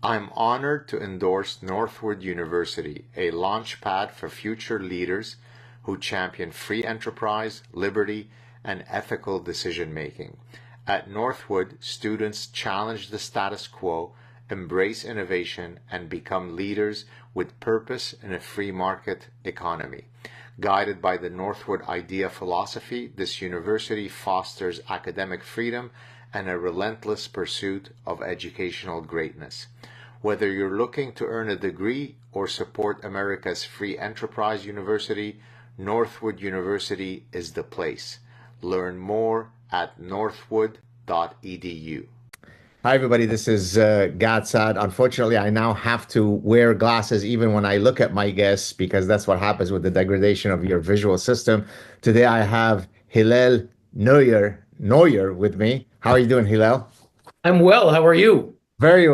I'm honored to endorse Northwood University, a launchpad for future leaders who champion free enterprise, liberty, and ethical decision making. At Northwood, students challenge the status quo, embrace innovation, and become leaders with purpose in a free market economy. Guided by the Northwood Idea philosophy, this university fosters academic freedom and a relentless pursuit of educational greatness. Whether you're looking to earn a degree or support America's free enterprise university, Northwood University is the place. Learn more at northwood.edu. Hi, everybody. This is Saad. Unfortunately, I now have to wear glasses even when I look at my guests because that's what happens with the degradation of your visual system. Today, I have Hillel Neuer with me. How are you doing, Hillel? I'm well. How are you? Very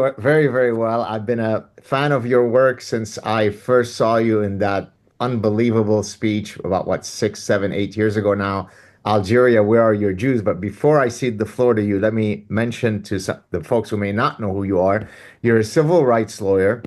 well. I've been a fan of your work since I first saw you in that unbelievable speech about what, 6, 7, 8 years ago now. Algeria, where are your Jews? But before I cede the floor to you, let me mention to the folks who may not know who you are. You're a civil rights lawyer,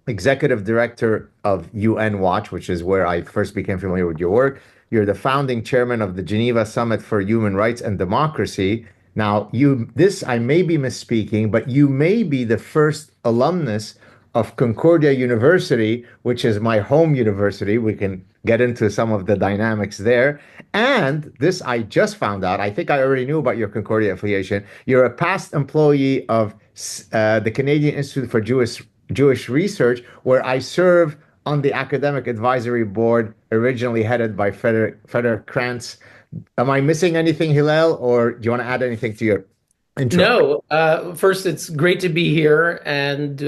executive director of UN Watch, which is where I first became familiar with your work. You're the founding chairman of the Geneva Summit for Human Rights and Democracy. Now, this I may be misspeaking, but you may be the first alumnus of Concordia University, which is my home university. We can get into some of the dynamics there. And this I just found out. I think I already knew about your Concordia affiliation. You're a past employee of the Canadian Institute for Jewish Research, where I serve on the academic advisory board, originally headed by Frederick Krantz. Am I missing anything, Hillel, or do you want to add anything to your intro? No. First, it's great to be here, and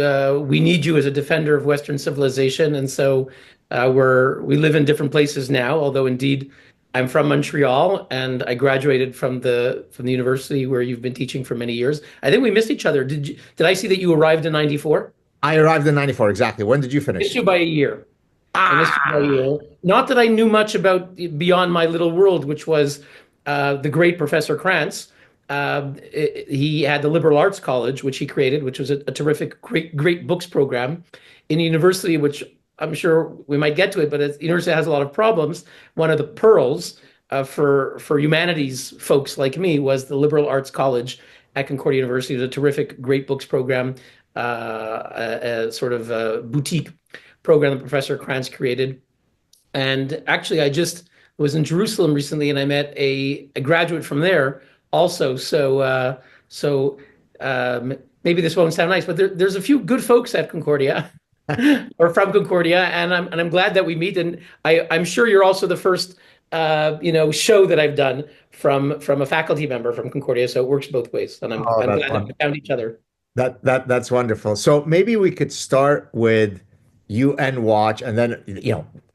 we need you as a defender of Western civilization. And so we live in different places now. Although indeed, I'm from Montreal, and I graduated from the university where you've been teaching for many years. I think we missed each other. Did I see that you arrived in '94? I arrived in '94, exactly. When did you Missed finish? you by a year. I missed you by a Ah, year. Not that I knew much about beyond my little world, which was the great Professor Krantz. He had the Liberal Arts College, which he created, which was a terrific, great books program in a university, which I'm sure we might get to it, but the university has a lot of problems. One of the pearls for humanities folks like me was the Liberal Arts College at Concordia University. It was a terrific, great books program, a sort of boutique program that Professor Krantz created. And actually, I just was in Jerusalem recently, and I met a graduate from there also. So maybe this won't sound nice, but there's a few good folks at Concordia or from Concordia, and I'm glad that we meet. And I'm sure you're also the first show that I've done from a faculty member from Concordia, so it works both ways. And oh, I'm that's glad that fun. we found each other. That's wonderful. So maybe we could start with UN Watch, and then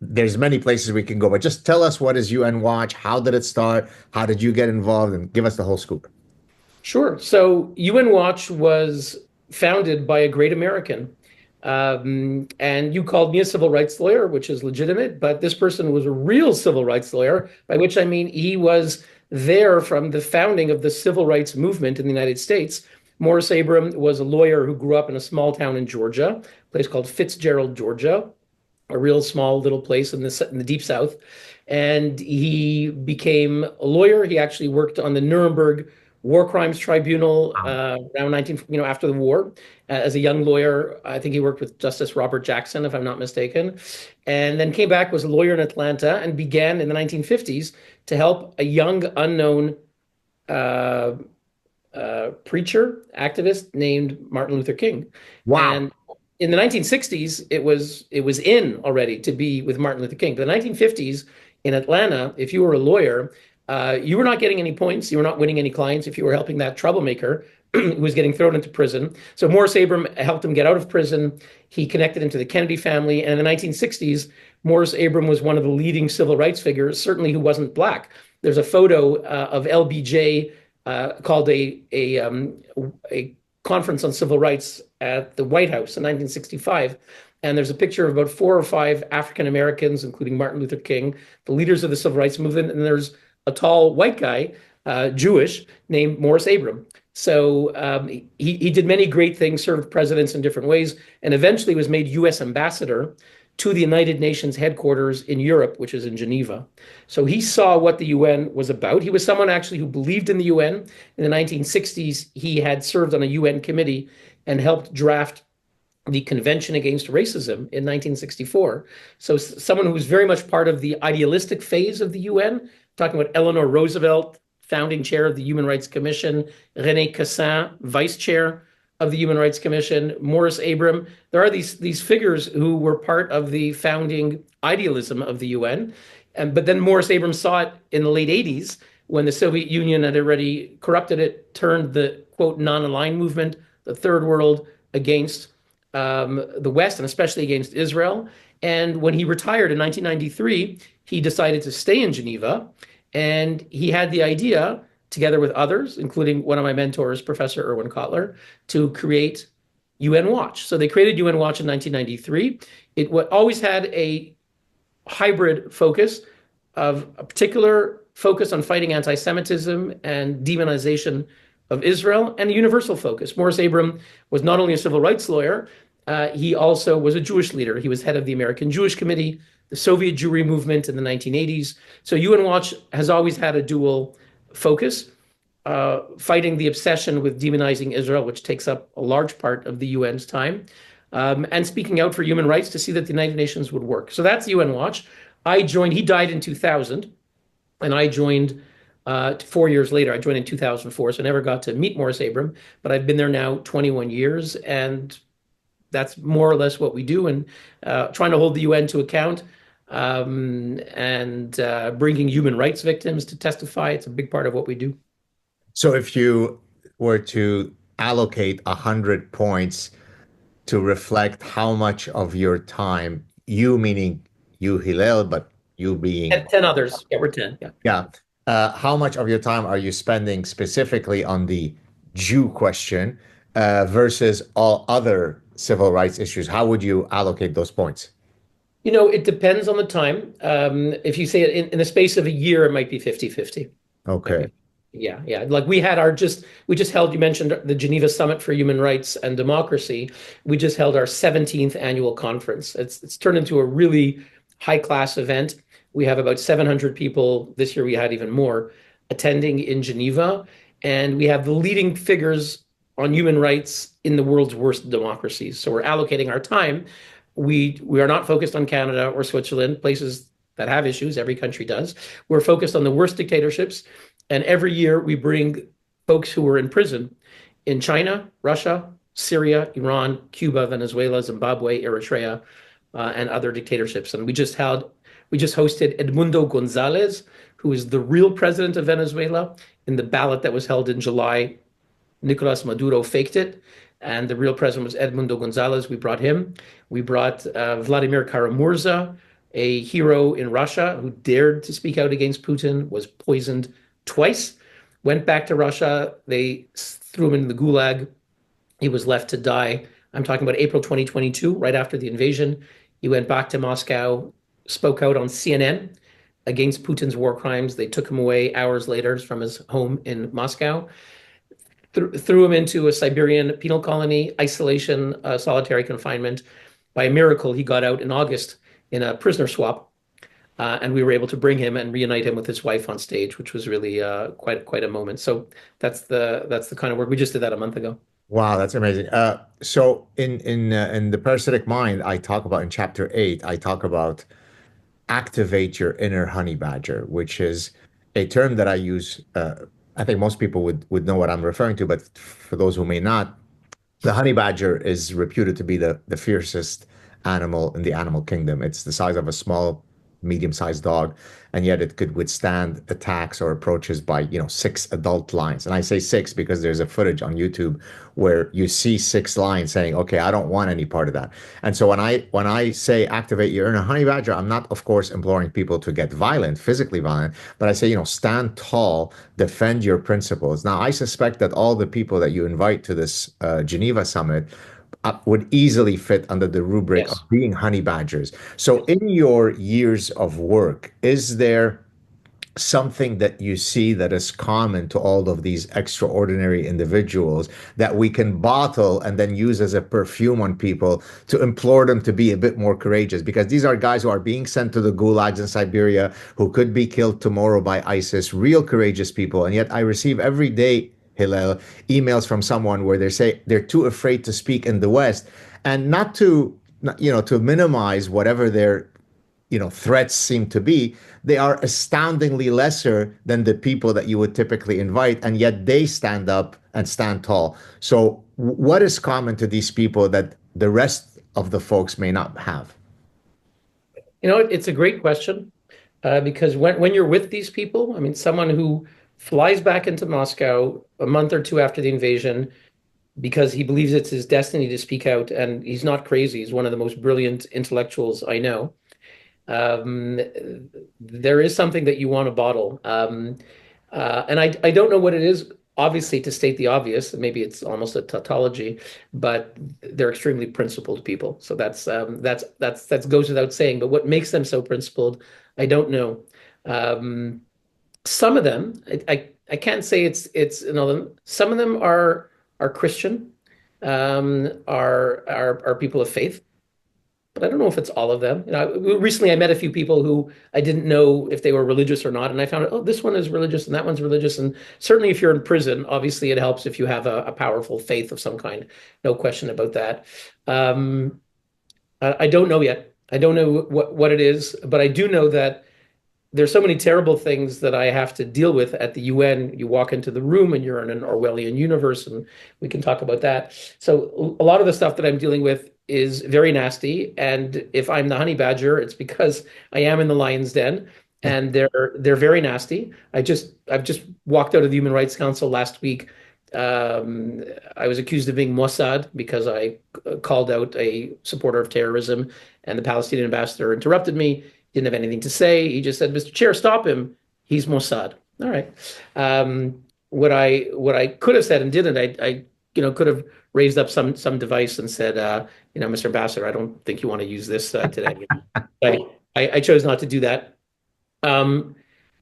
there's many places we can go, but just tell us, what is UN Watch? How did it start? How did you get involved? And give us the whole scoop. Sure. So UN Watch was founded by a great American. And you called me a civil rights lawyer, which is legitimate, but this person was a real civil rights lawyer, by which I mean he was there from the founding of the civil rights movement in the United States. Morris Abram was a lawyer who grew up in a small town in Georgia, a place called Fitzgerald, Georgia, a real small little place in the deep South. And he became a lawyer. He actually worked on the Nuremberg War Crimes Tribunal around 19, after the war. As a young lawyer, I think he worked with Justice Robert Jackson, if I'm not mistaken, and then came back, was a lawyer in Atlanta, and began in the 1950s to help a young, unknown uh, preacher, activist named Martin Luther King. Wow. And in the 1960s, it was in already to be with Martin Luther King. But the 1950s in Atlanta, if you were a lawyer, you were not getting any points. You were not winning any clients if you were helping that troublemaker who was getting thrown into prison. So Morris Abram helped him get out of prison. He connected him to the Kennedy family. And in the 1960s, Morris Abram was one of the leading civil rights figures, certainly who wasn't black. There's a photo of LBJ called a conference on civil rights at the White House in 1965. And there's a picture of about 4 or 5 African Americans, including Martin Luther King, the leaders of the civil rights movement. And there's a tall white guy, Jewish, named Morris Abram. So he did many great things, served presidents in different ways, and eventually was made U.S. ambassador to the United Nations headquarters in Europe, which is in Geneva. So he saw what the UN was about. He was someone actually who believed in the UN. In the 1960s, he had served on a UN committee and helped draft the Convention Against Racism in 1964. So someone who was very much part of the idealistic phase of the UN, talking about Eleanor Roosevelt, founding chair of the Human Rights Commission, René Cassin, vice chair of the Human Rights Commission, Morris Abram. There are these figures who were part of the founding idealism of the UN. But then Morris Abrams saw it in the late 80s when the Soviet Union had already corrupted it, turned the, quote, non-aligned movement, the third world, against the West and especially against Israel. And when he retired in 1993, he decided to stay in Geneva. And he had the idea, together with others, including one of my mentors, Professor Erwin Kotler, to create UN Watch. So they created UN Watch in 1993. It always had a hybrid focus of a particular focus on fighting anti-Semitism and demonization of Israel, and a universal focus. Morris Abram was not only a civil rights lawyer, he also was a Jewish leader. He was head of the American Jewish Committee, the Soviet Jewry movement in the 1980s. So UN Watch has always had a dual focus, fighting the obsession with demonizing Israel, which takes up a large part of the UN's time, and speaking out for human rights to see that the United Nations would work. So that's UN Watch. I joined, he died in 2000, and I joined 4 years later. I joined in 2004, so I never got to meet Morris Abram, but I've been there now 21 years, and that's more or less what we do, and trying to hold the UN to account, and bringing human rights victims to testify. It's a big part of what we do. So if you were to allocate 100 points to reflect how much of your time, you meaning you, Hillel, but you being, 10 others. Yeah, we're 10. Yeah. yeah, how much of your time are you spending specifically on the Jew question versus all other civil rights issues? How would you allocate those points? It depends on the time. If you say it in the space of a year, it might be 50-50. Okay. Yeah, yeah. Like we just held, you mentioned the Geneva Summit for Human Rights and Democracy. We just held our 17th annual conference. It's turned into a really high class event. We have about 700 people. This year we had even more attending in Geneva. And we have the leading figures on human rights in the world's worst democracies. So we're allocating our time. We are not focused on Canada or Switzerland, places that have issues. Every country does. We're focused on the worst dictatorships. And every year we bring folks who are in prison in China, Russia, Syria, Iran, Cuba, Venezuela, Zimbabwe, Eritrea, and other dictatorships. And we just hosted Edmundo Gonzalez, who is the real president of Venezuela. In the ballot that was held in July, Nicolas Maduro faked it, and the real president was Edmundo Gonzalez. We brought him. We brought Vladimir Kara-Murza, a hero in Russia who dared to speak out against Putin, was poisoned twice, went back to Russia. They threw him in the gulag. He was left to die. I'm talking about April 2022, right after the invasion. He went back to Moscow, spoke out on CNN against Putin's war crimes. They took him away hours later from his home in Moscow, threw him into a Siberian penal colony, isolation, solitary confinement. By a miracle, he got out in August in a prisoner swap. And we were able to bring him and reunite him with his wife on stage, which was really quite a moment. So that's the kind of work. We just did that a month ago. Wow, that's amazing. So in the parasitic mind, I talk about in chapter 8, I talk about activate your inner honey badger, which is a term that I use. I think most people would know what I'm referring to, but for those who may not, the honey badger is reputed to be the fiercest animal in the animal kingdom. It's the size of a small, medium-sized dog, and yet it could withstand attacks or approaches by, 6 adult lions. And I say 6 because there's a footage on YouTube where you see 6 lions saying, "Okay, I don't want any part of that." And so when I say activate your inner honey badger, I'm not, of course, imploring people to get violent, physically violent, but I say, stand tall, defend your principles. Now, I suspect that all the people that you invite to this Geneva summit would easily fit under the rubric of Yes. being honey badgers. So, in your years of work, is there something that you see that is common to all of these extraordinary individuals that we can bottle and then use as a perfume on people to implore them to be a bit more courageous? Because these are guys who are being sent to the gulags in Siberia, who could be killed tomorrow by ISIS, real courageous people. And yet I receive every day, Hillel, emails from someone where they say they're too afraid to speak in the West. And not to, to minimize whatever their threats seem to be, they are astoundingly lesser than the people that you would typically invite, and yet they stand up and stand tall. So what is common to these people that the rest of the folks may not have? It's a great question because when you're with these people, I mean, someone who flies back into Moscow a month or two after the invasion because he believes it's his destiny to speak out, and he's not crazy. He's one of the most brilliant intellectuals I know. Um, there is something that you want to bottle. And I don't know what it is, obviously, to state the obvious. Maybe it's almost a tautology, but they're extremely principled people. So that goes without saying. But what makes them so principled, I don't know. Um, some of them, I can't say some of them are Christian, are people of faith, but I don't know if it's all of them. Recently I met a few people who I didn't know if they were religious or not, and I found out, oh, this one is religious and that one's religious. And certainly, if you're in prison, obviously it helps if you have a powerful faith of some kind. No question about that. Um, I don't know yet. I don't know what it is, but I do know that there's so many terrible things that I have to deal with at the UN. You walk into the room and you're in an Orwellian universe, and we can talk about that. So a lot of the stuff that I'm dealing with is very nasty. And if I'm the honey badger, it's because I am in the lion's den, and they're very nasty. I've just walked out of the Human Rights Council last week. I was accused of being Mossad because I called out a supporter of terrorism, and the Palestinian ambassador interrupted me. Didn't have anything to say. He just said, "Mr. Chair, stop him. He's Mossad." All right. What I could have said and didn't, I could have raised up some device and said, Mr. Ambassador, I don't think you want to use this today. I chose not to do that. Um,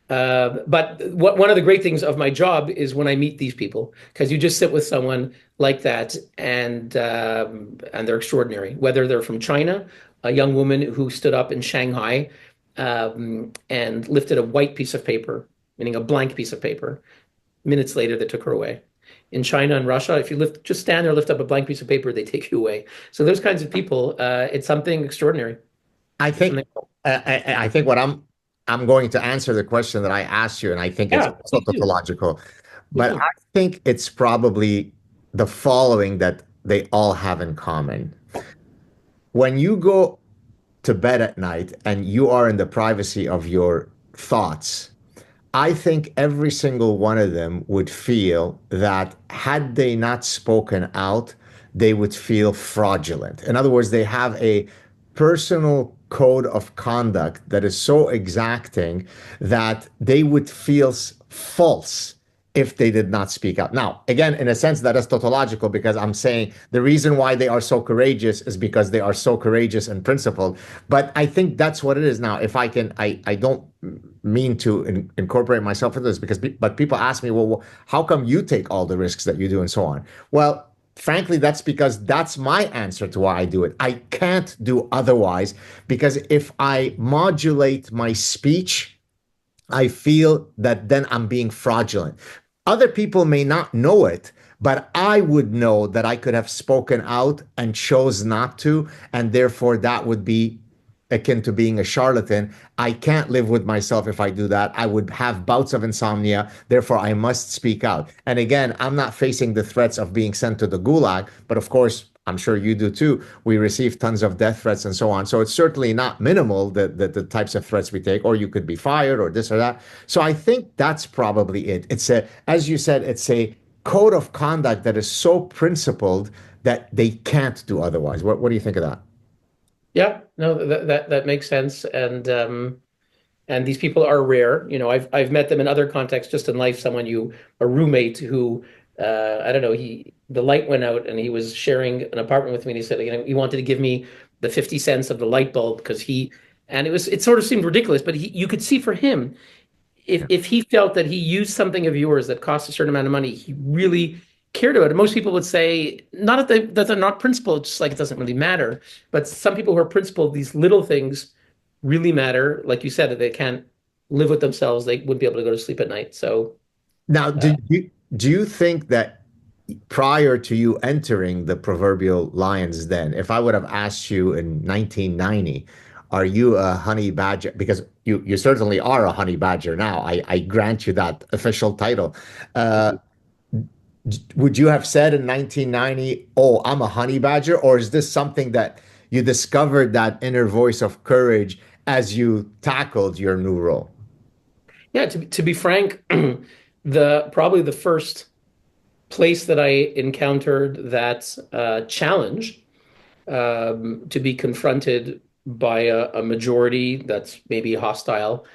but one of the great things of my job is when I meet these people, because you just sit with someone like that, and they're extraordinary. Whether they're from China, a young woman who stood up in Shanghai and lifted a white piece of paper, meaning a blank piece of paper. Minutes later, they took her away. In China and Russia, if you just stand there, lift up a blank piece of paper, they take you away. So those kinds of people, it's something extraordinary. I It's think something, I think what I'm going to answer the question that I asked you, and I think it's yeah, also please do. tautological, Please but do. I think it's probably the following that they all have in common. When you go to bed at night and you are in the privacy of your thoughts, I think every single one of them would feel that had they not spoken out, they would feel fraudulent. In other words, they have a personal code of conduct that is so exacting that they would feel false if they did not speak out. Now, again, in a sense, that is tautological because I'm saying the reason why they are so courageous is because they are so courageous and principled. But I think that's what it is now. If I can, I don't mean to incorporate myself into this but people ask me, well, how come you take all the risks that you do and so on? Well, frankly, that's because that's my answer to why I do it. I can't do otherwise because if I modulate my speech, I feel that then I'm being fraudulent. Other people may not know it, but I would know that I could have spoken out and chose not to, and therefore that would be akin to being a charlatan. I can't live with myself if I do that. I would have bouts of insomnia. Therefore, I must speak out. And again, I'm not facing the threats of being sent to the gulag, but of course, I'm sure you do too. We receive tons of death threats and so on. So it's certainly not minimal the types of threats we take, or you could be fired or this or that. So I think that's probably it. As you said, it's a code of conduct that is so principled that they can't do otherwise. What do you think of that? Yeah, no, that makes sense. And these people are rare. I've met them in other contexts, just in life. A roommate who, I don't know, the light went out and he was sharing an apartment with me. And he said, he wanted to give me the 50 cents of the light bulb and it sort of seemed ridiculous, but you could see for him, if Yeah. if he felt that he used something of yours that cost a certain amount of money, he really cared about it. Most people would say not that they're not principled, just like it doesn't really matter. But some people who are principled, these little things really matter. Like you said, that they can't live with themselves, they wouldn't be able to go to sleep at night. So Now, uh, do you think that prior to you entering the proverbial lion's den, if I would have asked you in 1990, are you a honey badger? Because you certainly are a honey badger now. I grant you that official title. Uh, would you have said in 1990, "Oh, I'm a honey badger," or is this something that you discovered that inner voice of courage as you tackled your new role? yeah, to be frank, the probably the first place that I encountered that challenge, to be confronted by a majority that's maybe hostile,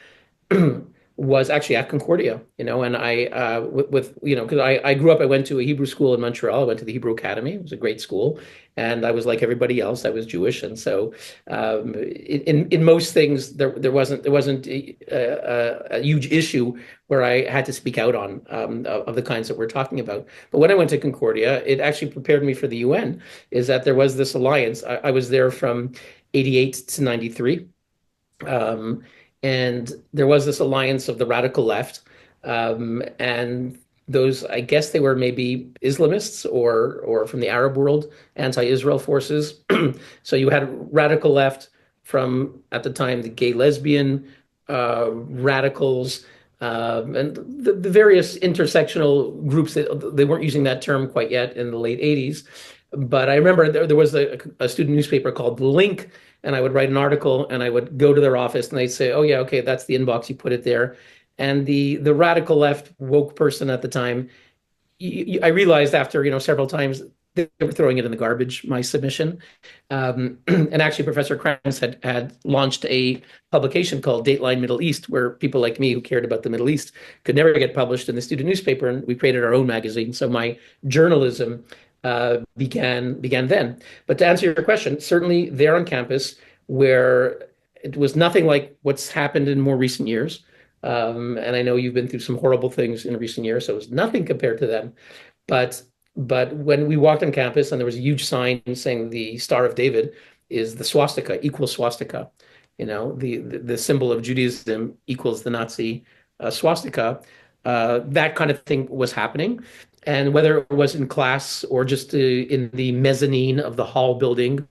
was actually at Concordia, and I, because I grew up, I went to a Hebrew school in Montreal. I went to the Hebrew Academy. It was a great school. And I was like everybody else, I was Jewish. And so, in most things, there wasn't a huge issue where I had to speak out on, of the kinds that we're talking about. But when I went to Concordia, it actually prepared me for the UN, is that there was this alliance. I was there from 88 to 93. Um, and there was this alliance of the radical left, and those, I guess they were maybe Islamists or from the Arab world, anti-Israel forces. So you had radical left from, at the time, the gay lesbian radicals, and the various intersectional groups that they weren't using that term quite yet in the late 80s. But I remember there was a student newspaper called The Link, and I would write an article and I would go to their office and they'd say, "Oh yeah, okay, that's the inbox. You put it there." And the radical left woke person at the time, I realized after several times they were throwing it in the garbage, my submission. And actually, Professor Kranz had launched a publication called Dateline Middle East, where people like me who cared about the Middle East could never get published in the student newspaper, and we created our own magazine. So my journalism began then. But to answer your question, certainly there on campus, where it was nothing like what's happened in more recent years. And I know you've been through some horrible things in recent years, so it was nothing compared to them. But when we walked on campus and there was a huge sign saying the Star of David is the swastika, equals swastika. The symbol of Judaism equals the Nazi swastika. That kind of thing was happening. And whether it was in class or just in the mezzanine of the hall building,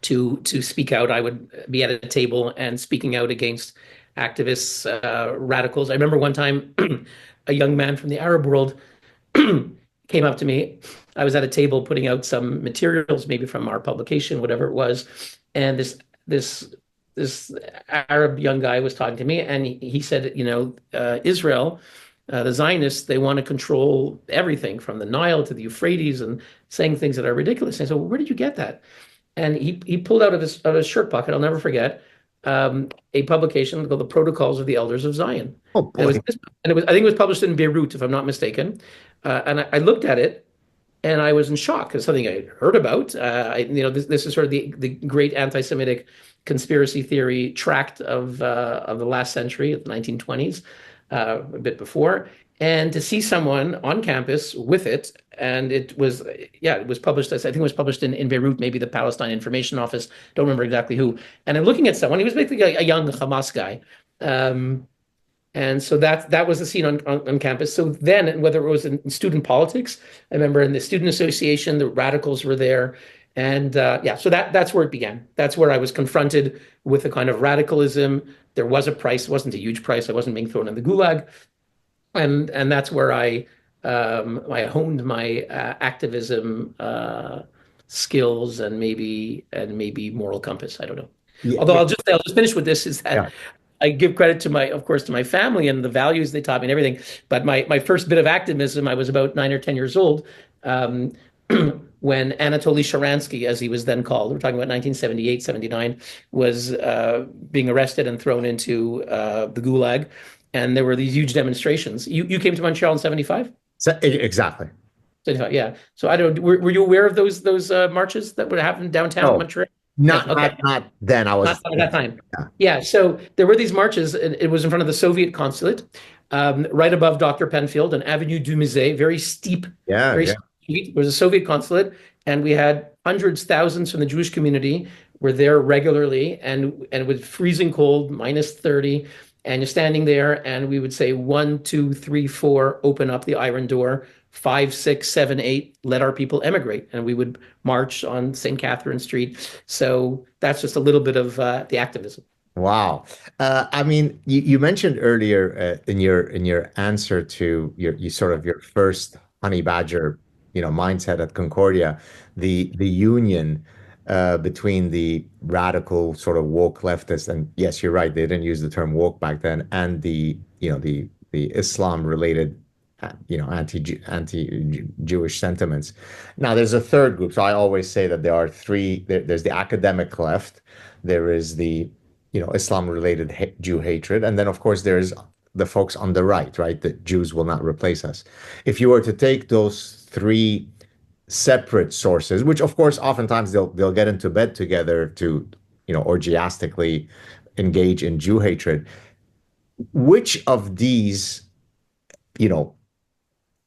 to speak out, I would be at a table and speaking out against activists, radicals. I remember one time a young man from the Arab world came up to me. I was at a table putting out some materials, maybe from our publication, whatever it was, and this Arab young guy was talking to me, and he said, Israel, the Zionists, they want to control everything from the Nile to the Euphrates, and saying things that are ridiculous. And I said, well, where did you get that? And he pulled out of his shirt pocket, I'll never forget, a publication called The Protocols of the Elders of Zion. Oh And boy. it was I think it was published in Beirut, if I'm not mistaken. And I looked at it and I was in shock. It's something I heard about. This is sort of the great anti-Semitic conspiracy theory tract of the last century, of the 1920s, a bit before. And to see someone on campus with it, and it was published, I think it was published in Beirut, maybe the Palestine Information Office, don't remember exactly who. And I'm looking at someone, he was basically a young Hamas guy. And so that was the scene on campus. So then, whether it was in student politics, I remember in the student association, the radicals were there. And so that's where it began. That's where I was confronted with a kind of radicalism. There was a price, it wasn't a huge price. I wasn't being thrown in the gulag. And that's where I honed my activism skills and maybe moral compass. I don't know. Yeah, Although I'll just finish with this, is yeah. that I give credit to of course, to my family and the values they taught me and everything. But my first bit of activism, I was about 9 or 10 years old, um, when Anatoly Sharansky, as he was then called, we're talking about 1978, 79, was being arrested and thrown into the Gulag. And there were these huge demonstrations. You came to Montreal in 75? Exactly. 75, yeah. So I don't know, were you aware of those marches that would happen downtown No, Montreal? Yeah, okay. Not then. I Not was at that time. yeah. Yeah, so there were these marches, and it was in front of the Soviet consulate, right above Dr. Penfield and Avenue du Musée, Yeah, very yeah. steep street. It was a Soviet consulate, and we had hundreds, thousands from the Jewish community were there regularly, and it was freezing cold, -30, and you're standing there, and we would say 1, 2, 3, 4, open up the iron door. 5, 6, 7, 8, let our people emigrate, and we would march on St. Catherine Street. So that's just a little bit of the activism. Wow. I mean, you mentioned earlier in your answer to your sort of your first honey badger, mindset at Concordia, the union between the radical sort of woke leftists, and yes, you're right, they didn't use the term woke back then, and the Islam related anti-Jewish sentiments. Now, there's a third group. So I always say that there are three. There's the academic left. There is the Islam related Jew hatred. And then, of course, there's the folks on the right, right? That Jews will not replace us. If you were to take those three separate sources, which of course, oftentimes they'll get into bed together to, orgiastically engage in Jew hatred, which of these, you know,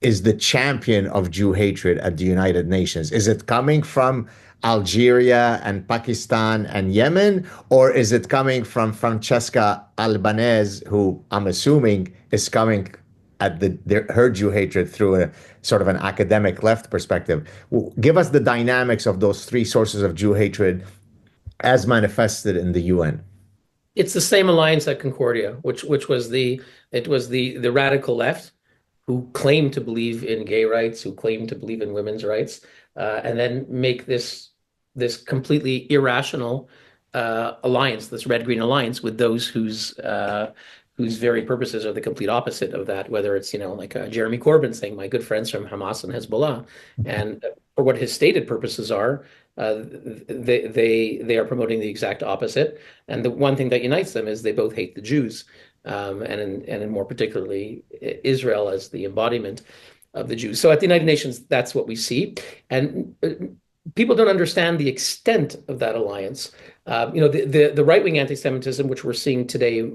is the champion of Jew hatred at the United Nations? Is it coming from Algeria and Pakistan and Yemen, or is it coming from Francesca Albanese, who I'm assuming is coming at her Jew hatred through a sort of an academic left perspective? Give us the dynamics of those three sources of Jew hatred as manifested in the UN. It's the same alliance at Concordia, which was the radical left who claimed to believe in gay rights, who claimed to believe in women's rights, and then make this completely irrational alliance, this red-green alliance, with those whose very purposes are the complete opposite of that. Whether it's like Jeremy Corbyn saying, "My good friends from Hamas and Hezbollah," and for what his stated purposes are, they are promoting the exact opposite. And the one thing that unites them is they both hate the Jews, and in more particularly Israel as the embodiment of the Jews. So at the United Nations, that's what we see, and people don't understand the extent of that alliance. The right-wing anti-Semitism, which we're seeing today,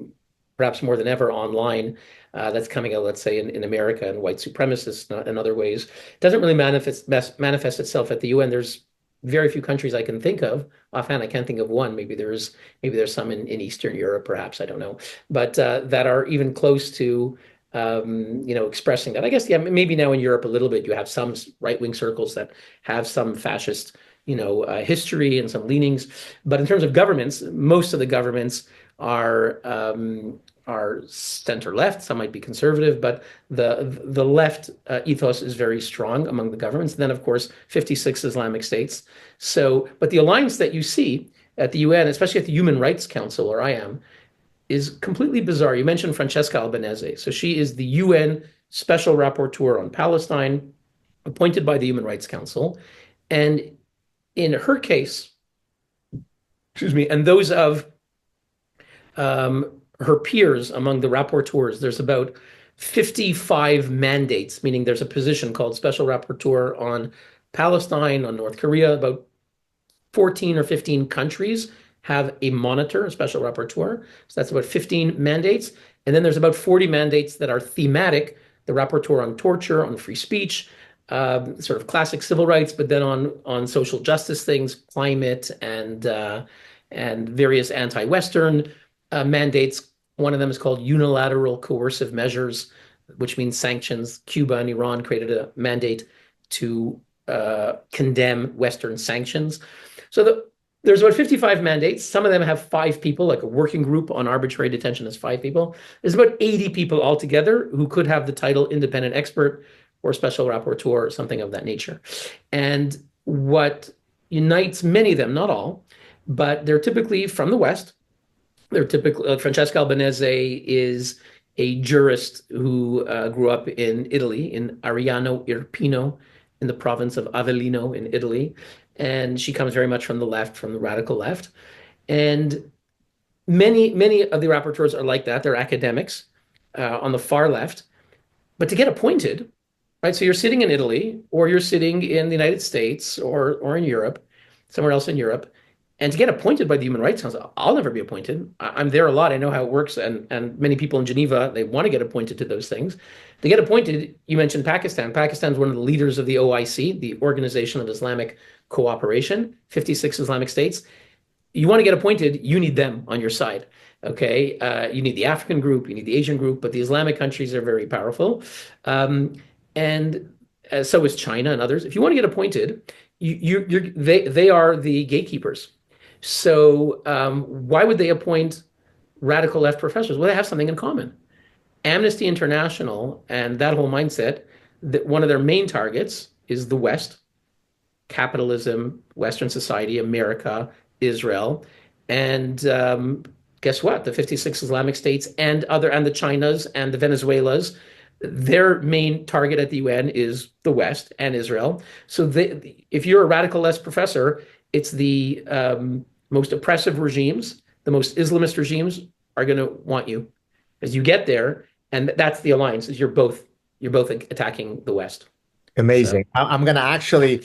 perhaps more than ever online, that's coming out, let's say, in America, and white supremacists and other ways, doesn't really manifest itself at the UN. There's very few countries I can think of. Offhand, I can't think of one. Maybe there's some in Eastern Europe, perhaps, I don't know, but that are even close to expressing that. I guess, yeah, maybe now in Europe a little bit. You have some right-wing circles that have some fascist, history and some leanings. But in terms of governments, most of the governments are center left. Some might be conservative, but the left ethos is very strong among the governments. And then, of course, 56 Islamic states. So, but the alliance that you see at the UN, especially at the Human Rights Council, where I am, is completely bizarre. You mentioned Francesca Albanese. So she is the UN Special Rapporteur on Palestine, appointed by the Human Rights Council. And in her case, excuse me, and those of her peers among the rapporteurs, there's about 55 mandates, meaning there's a position called Special Rapporteur on Palestine, on North Korea. About 14 or 15 countries have a monitor, a special rapporteur. So that's about 15 mandates. And then there's about 40 mandates that are thematic, the rapporteur on torture, on free speech, sort of classic civil rights, but then on social justice things, climate, and various anti-Western mandates. One of them is called unilateral coercive measures, which means sanctions. Cuba and Iran created a mandate to condemn Western sanctions. So there's about 55 mandates. Some of them have 5 people, like a working group on arbitrary detention has 5 people. There's about 80 people altogether who could have the title independent expert or special rapporteur or something of that nature. And what unites many of them, not all, but they're typically from the West. They're typically, Francesca Albanese is a jurist who grew up in Italy, in Ariano Irpino, in the province of Avellino in Italy. And she comes very much from the left, from the radical left. And many of the rapporteurs are like that. They're academics on the far left. But to get appointed, right? So you're sitting in Italy, or you're sitting in the United States, or in Europe, somewhere else in Europe, And to get appointed by the Human Rights Council, I'll never be appointed. I'm there a lot. I know how it works. And many people in Geneva, they want to get appointed to those things. To get appointed, you mentioned Pakistan. Pakistan's one of the leaders of the OIC, the Organization of Islamic Cooperation, 56 Islamic states. You want to get appointed, you need them on your side. Okay. You need the African group, you need the Asian group, but the Islamic countries are very powerful. And so is China and others. If you want to get appointed, they are the gatekeepers. So why would they appoint radical left professors? Well, they have something in common. Amnesty International and that whole mindset, that one of their main targets is the West, capitalism, Western society, America, Israel, and guess what? The 56 Islamic states and the Chinas and the Venezuelas, their main target at the UN is the West and Israel. So if you're a radical left professor, it's the most oppressive regimes, the most Islamist regimes are going to want you as you get there, and that's the alliance. Is you're both attacking the West. So Amazing. I'm going to actually,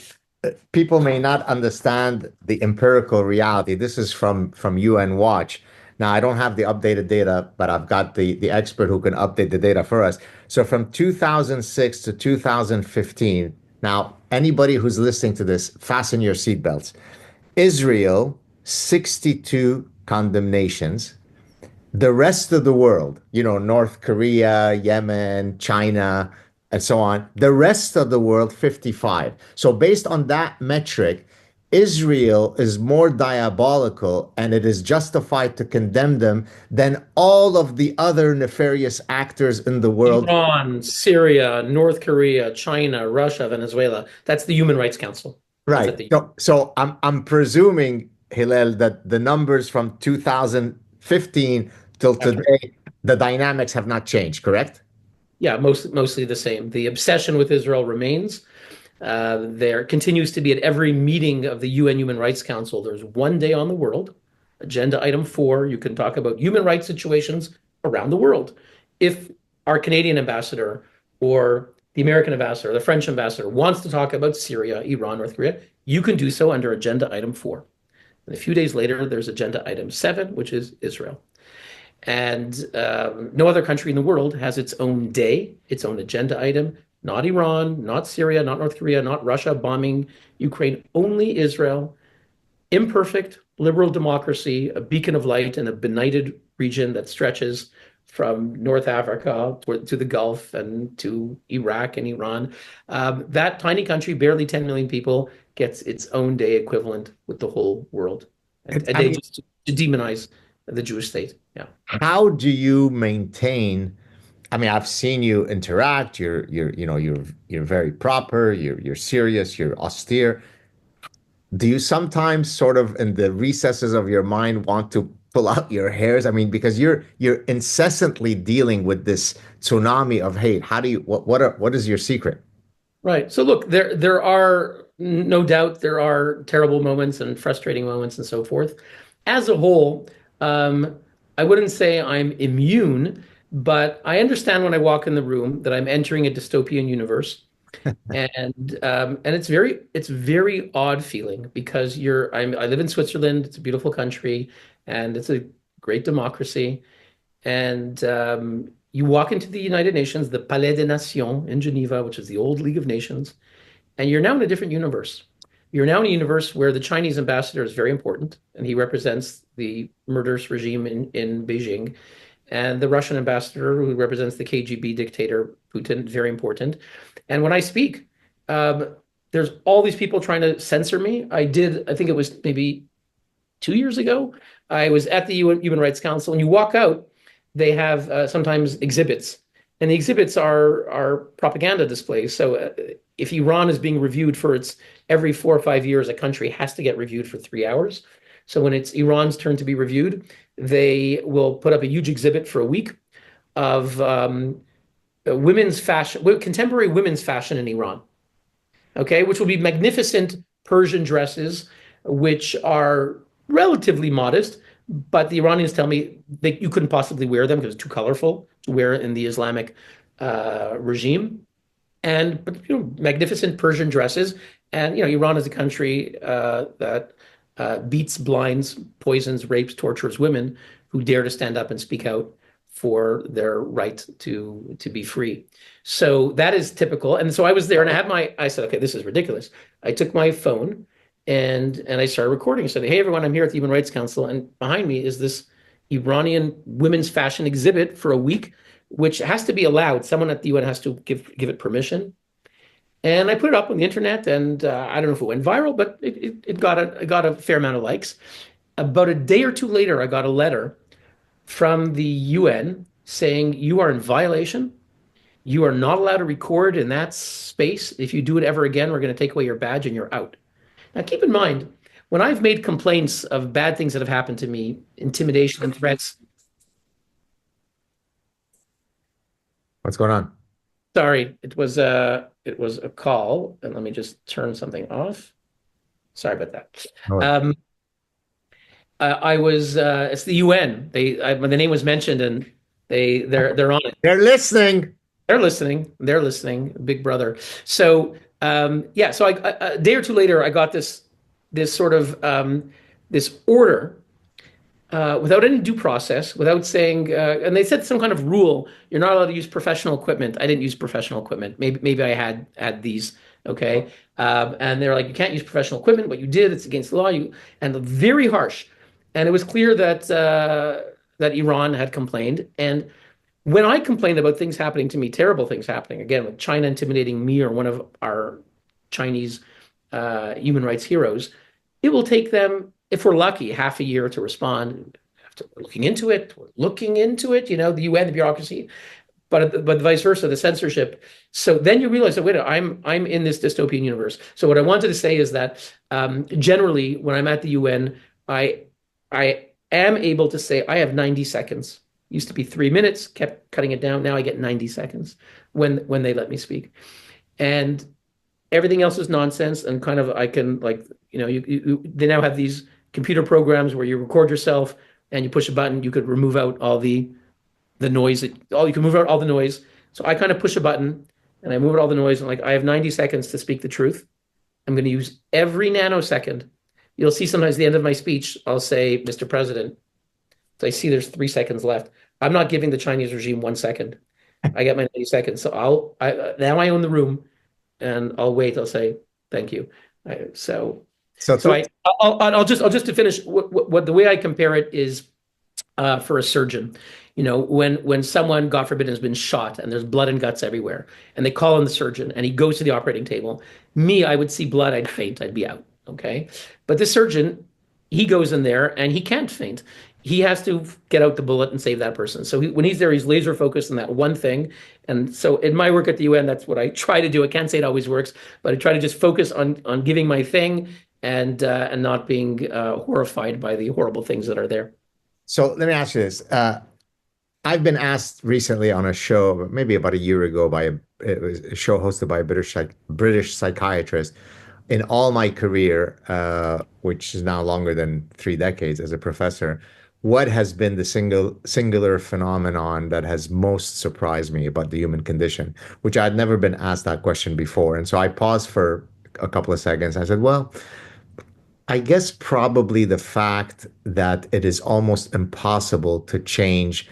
people may not understand the empirical reality. This is from UN Watch. Now, I don't have the updated data, but I've got the expert who can update the data for us. So from 2006 to 2015, now, anybody who's listening to this, fasten your seatbelts. Israel, 62 condemnations. The rest of the world, North Korea, Yemen, China, and so on, the rest of the world, 55. So, based on that metric, Israel is more diabolical and it is justified to condemn them than all of the other nefarious actors in the world. Iran, Syria, North Korea, China, Russia, Venezuela. That's the Human Rights Council. That's Right. at the So I'm presuming, Hillel, that the numbers from 2015 till That's right. today, the dynamics have not changed, correct? Yeah, mostly the same. The obsession with Israel remains. There continues to be at every meeting of the UN Human Rights Council. There's one day on the world, agenda item 4. You can talk about human rights situations around the world. If our Canadian ambassador or the American ambassador, or the French ambassador wants to talk about Syria, Iran, North Korea, you can do so under agenda item 4. And a few days later, there's agenda item 7, which is Israel. And no other country in the world has its own day, its own agenda item. Not Iran, not Syria, not North Korea, not Russia bombing Ukraine, only Israel. Imperfect liberal democracy, a beacon of light in a benighted region that stretches from North Africa to the Gulf and to Iraq and Iran. That tiny country, barely 10 million people, gets its own day equivalent with the whole world. And a I day mean, just to demonize the Jewish state. Yeah. how do you maintain? I mean, I've seen you interact. You're very proper. You're serious. You're austere. Do you sometimes sort of in the recesses of your mind want to pull out your hairs? I mean, because you're incessantly dealing with this tsunami of hate. How do you what is your secret? Right. So look, there are no doubt there are terrible moments and frustrating moments and so forth. As a whole, I wouldn't say I'm immune, but I understand when I walk in the room that I'm entering a dystopian universe, and it's very odd feeling because I live in Switzerland. It's a beautiful country, and it's a great democracy. And you walk into the United Nations, the Palais des Nations in Geneva, which is the old League of Nations, and you're now in a different universe. You're now in a universe where the Chinese ambassador is very important, and he represents the murderous regime in Beijing. And the Russian ambassador, who represents the KGB dictator Putin, very important. And when I speak, um, there's all these people trying to censor me. I think it was maybe 2 years ago. I was at the UN Human Rights Council, and you walk out, they have sometimes exhibits, and the exhibits are propaganda displays. So if Iran is being reviewed for its every 4 or 5 years, a country has to get reviewed for 3 hours. So when it's Iran's turn to be reviewed, they will put up a huge exhibit for a week of women's fashion, contemporary women's fashion in Iran. Okay, which will be magnificent Persian dresses, which are relatively modest, but the Iranians tell me that you couldn't possibly wear them because it's too colorful to wear in the Islamic regime. But magnificent Persian dresses, and Iran is a country that beats, blinds, poisons, rapes, tortures women who dare to stand up and speak out for their right to be free. So that is typical. And so I was there and I said, okay, this is ridiculous. I took my phone and I started recording. I said, hey, everyone, I'm here at the Human Rights Council. And behind me is this Iranian women's fashion exhibit for a week, which has to be allowed. Someone at the UN has to give it permission. And I put it up on the internet, and I don't know if it went viral, but it got a fair amount of likes. About a day or two later, I got a letter from the UN saying you are in violation. You are not allowed to record in that space. If you do it ever again, we're going to take away your badge and you're out. Now, keep in mind, when I've made complaints of bad things that have happened to me, intimidation and threats. What's going on? Sorry, it was a call, and let me just turn something off. Sorry about that. No. I was it's the UN. When the name was mentioned, and they're on it. They're listening. They're listening. They're listening. Big brother. So yeah. So a day or two later, I got this sort of this order without any due process, without saying, and they said some kind of rule. You're not allowed to use professional equipment. I didn't use professional equipment. Maybe I had these. Okay. And they're like, you can't use professional equipment. What you did, it's against the law. And very harsh. And it was clear that that Iran had complained. And when I complained about things happening to me, terrible things happening, again, with China intimidating me or one of our Chinese human rights heroes, it will take them, if we're lucky, half a year to respond. After we're looking into it, the UN, the bureaucracy, but vice versa, the censorship. So then you realize that, wait, I'm in this dystopian universe. So what I wanted to say is that generally, when I'm at the UN, I am able to say I have 90 seconds. Used to be 3 minutes, kept cutting it down. Now I get 90 seconds when they let me speak. And everything else is nonsense. And kind of I can, like, they now have these computer programs where you record yourself and you push a button. You could remove out all the noise. You can move out all the noise. So I kind of push a button and I move out all the noise. And like, I have 90 seconds to speak the truth. I'm going to use every nanosecond. You'll see sometimes at the end of my speech, I'll say, Mr. President. So I see there's 3 seconds left. I'm not giving the Chinese regime 1 second. I get my 90 seconds. So now I own the room, and I'll wait. I'll say thank you. I'll just to finish. What the way I compare it is for a surgeon. When someone, God forbid, has been shot and there's blood and guts everywhere, and they call in the surgeon, and he goes to the operating table. I would see blood, I'd faint, I'd be out. Okay, but the surgeon, he goes in there and he can't faint. He has to get out the bullet and save that person. So when he's there, he's laser focused on that one thing. And so in my work at the UN, that's what I try to do. I can't say it always works, but I try to just focus on giving my thing and not being horrified by the horrible things that are there. So let me ask you this. I've been asked recently on a show, maybe about a year ago, it was a show hosted by a British psychiatrist. In all my career, which is now longer than 3 decades as a professor, what has been the singular phenomenon that has most surprised me about the human condition, which I'd never been asked that question before. And so I paused for a couple of seconds. I said, well, I guess probably the fact that it is almost impossible to change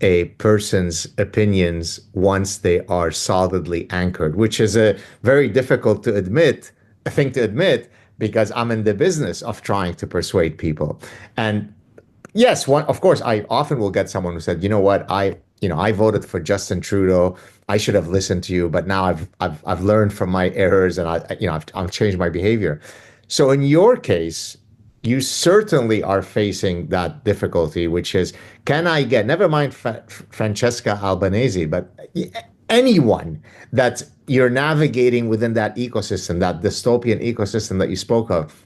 a person's opinions once they are solidly anchored, which is a very difficult thing to admit, because I'm in the business of trying to persuade people. And yes, of course, I often will get someone who said, you know what, I voted for Justin Trudeau. I should have listened to you, but now I've learned from my errors, and I've changed my behavior. So in your case, you certainly are facing that difficulty, which is, can I get, never mind Francesca Albanese, but anyone that you're navigating within that ecosystem, that dystopian ecosystem that you spoke of,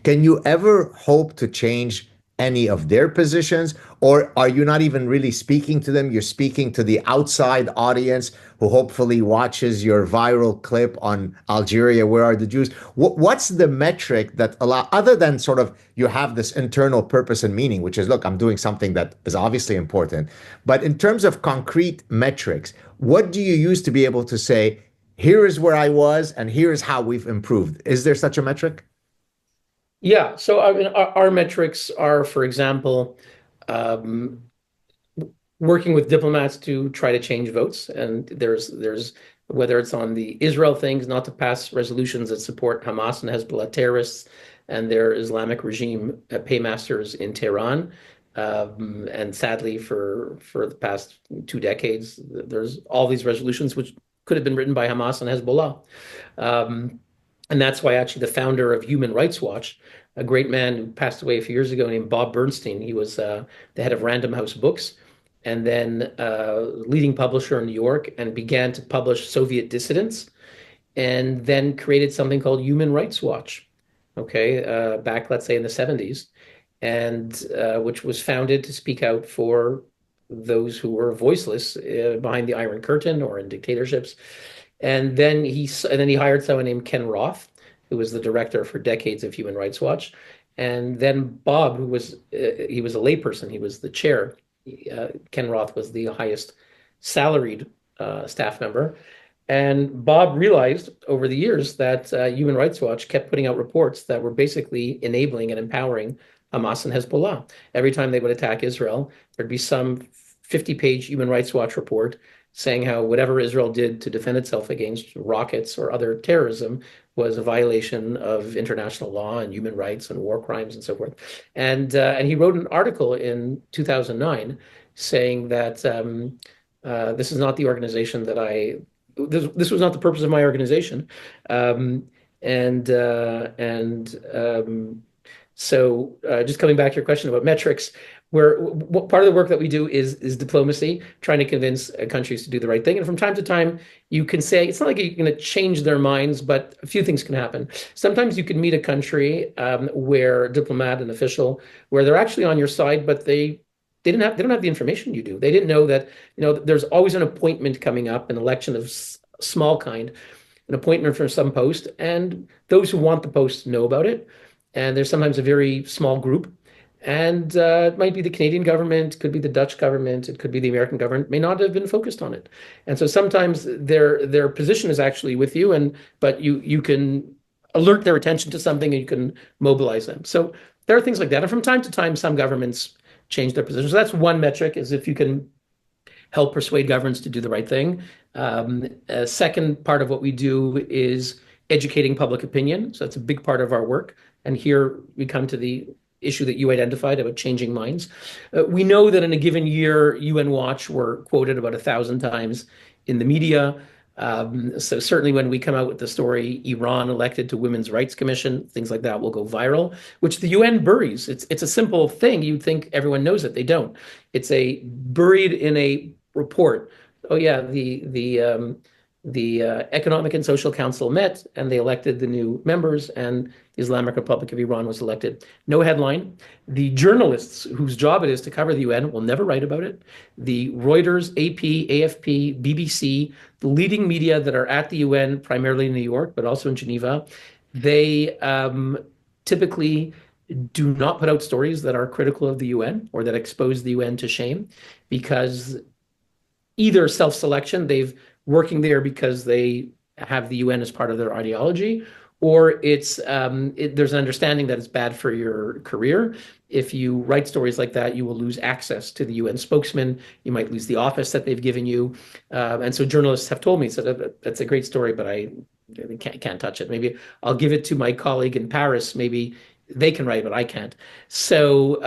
can you ever hope to change any of their positions? Or are you not even really speaking to them? You're speaking to the outside audience who hopefully watches your viral clip on Algeria, where are the Jews? What's the metric that other than sort of you have this internal purpose and meaning, which is, look, I'm doing something that is obviously important. But in terms of concrete metrics, what do you use to be able to say, here is where I was and here is how we've improved? Is there such a metric? Yeah. So I mean, our metrics are, for example, um, working with diplomats to try to change votes. And there's whether it's on the Israel things, not to pass resolutions that support Hamas and Hezbollah terrorists and their Islamic regime paymasters in Tehran. And sadly, for the past 2 decades, there's all these resolutions which could have been written by Hamas and Hezbollah. Um, and that's why actually the founder of Human Rights Watch, a great man who passed away a few years ago named Bob Bernstein, he was the head of Random House Books and then leading publisher in New York, and began to publish Soviet dissidents, and then created something called Human Rights Watch, okay, back, let's say, in the 70s, and which was founded to speak out for those who were voiceless behind the Iron Curtain or in dictatorships. And then he hired someone named Ken Roth, who was the director for decades of Human Rights Watch. And then Bob, he was a layperson, he was the chair. Ken Roth was the highest salaried staff member. And Bob realized over the years that Human Rights Watch kept putting out reports that were basically enabling and empowering Hamas and Hezbollah. Every time they would attack Israel, there'd be some 50-page Human Rights Watch report saying how whatever Israel did to defend itself against rockets or other terrorism was a violation of international law and human rights and war crimes and so forth. And he wrote an article in 2009 saying that this is not the organization that this was not the purpose of my organization. Um, and so just coming back to your question about metrics, where part of the work that we do is diplomacy, trying to convince countries to do the right thing. And from time to time, you can say it's not like you're going to change their minds, but a few things can happen. Sometimes you can meet a country where a diplomat, an official, where they're actually on your side, but they don't have the information you do. They didn't know that there's always an appointment coming up, an election of small kind, an appointment for some post, and those who want the post know about it. And there's sometimes a very small group. And it might be the Canadian government, could be the Dutch government, it could be the American government, may not have been focused on it. And so sometimes their position is actually with you, but you can alert their attention to something and you can mobilize them. So there are things like that. And from time to time, some governments change their position. So that's one metric, is if you can help persuade governments to do the right thing. A second part of what we do is educating public opinion. So that's a big part of our work. And here we come to the issue that you identified about changing minds. We know that in a given year, UN Watch were quoted about 1,000 times in the media. So certainly when we come out with the story, Iran elected to Women's Rights Commission, things like that will go viral, which the UN buries. It's a simple thing. You'd think everyone knows it. They don't. It's a buried in a report. Oh yeah, the Economic and Social Council met and they elected the new members, and the Islamic Republic of Iran was elected. No headline. The journalists whose job it is to cover the UN will never write about it. The Reuters, AP, AFP, BBC, the leading media that are at the UN, primarily in New York, but also in Geneva, they typically do not put out stories that are critical of the UN or that expose the UN to shame, because either self-selection, they've working there because they have the UN as part of their ideology, or there's an understanding that it's bad for your career. If you write stories like that, you will lose access to the UN spokesman. You might lose the office that they've given you. And so journalists have told me, so that's a great story, but I can't touch it. Maybe I'll give it to my colleague in Paris. Maybe they can write, but I can't. So,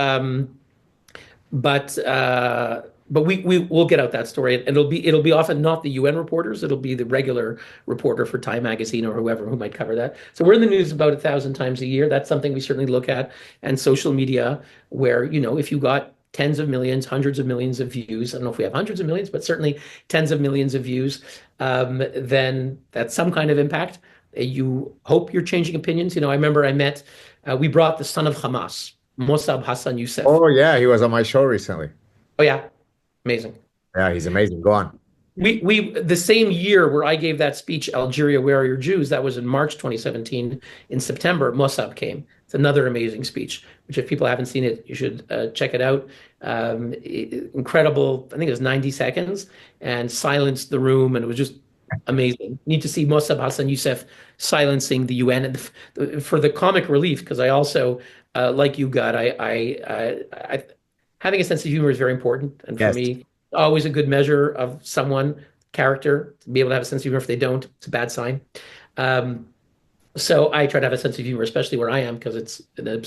but we will get out that story, and it'll be often not the UN reporters. It'll be the regular reporter for Time Magazine or whoever who might cover that. So we're in the news about 1,000 times a year. That's something we certainly look at. And social media, where if you got tens of millions, hundreds of millions of views, I don't know if we have hundreds of millions, but certainly tens of millions of views, then that's some kind of impact. You hope you're changing opinions. I remember we brought the son of Hamas, Mossab Hassan Youssef. Oh yeah, he was on my show recently. Oh yeah, amazing. Yeah, he's amazing. Go on. We the same year where I gave that speech, Algeria, Where Are Your Jews? That was in March 2017. In September, Mossab came. It's another amazing speech, which if people haven't seen it, you should check it out. Incredible. I think it was 90 seconds and silenced the room. And it was just amazing. Need to see Mossab Hassan Youssef silencing the UN and for the comic relief, because I also, like you, God, having a sense of humor is very important, and for Yes. me, always a good measure of someone character to be able to have a sense of humor. If they don't, it's a bad sign. Um, so I try to have a sense of humor, especially where I am, because it's an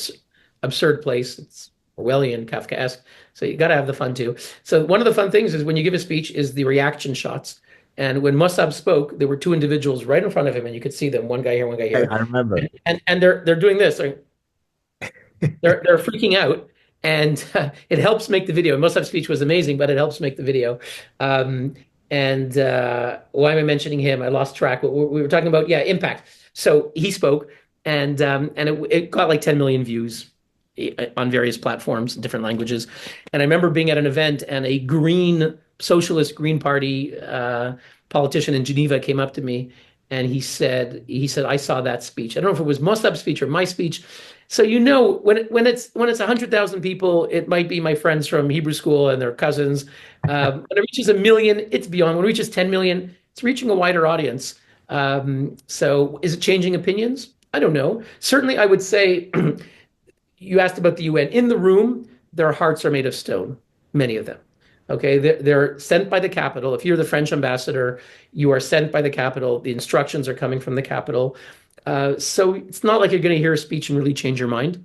absurd place. It's Orwellian, Kafkaesque. So you got to have the fun too. So one of the fun things is when you give a speech is the reaction shots. And when Mossab spoke, there were two individuals right in front of him, and you could see them, one guy here, one guy here, I remember. and they're doing this. They're freaking out, and it helps make the video. Mossab's speech was amazing, but it helps make the video. Um, and why am I mentioning him? I lost track. We were talking about, yeah, impact. So he spoke, and it got like 10 million views on various platforms in different languages. And I remember being at an event, and a socialist Green Party politician in Geneva came up to me, and he said, I saw that speech. I don't know if it was Mossab's speech or my speech. So when it's 100,000 people, it might be my friends from Hebrew school and their cousins. When it reaches a million, it's beyond. When it reaches 10 million, it's reaching a wider audience. So is it changing opinions? I don't know. Certainly, I would say you asked about the UN. In the room, their hearts are made of stone, many of them. Okay, they're sent by the capital. If you're the French ambassador, you are sent by the capital. The instructions are coming from the capital. So it's not like you're going to hear a speech and really change your mind.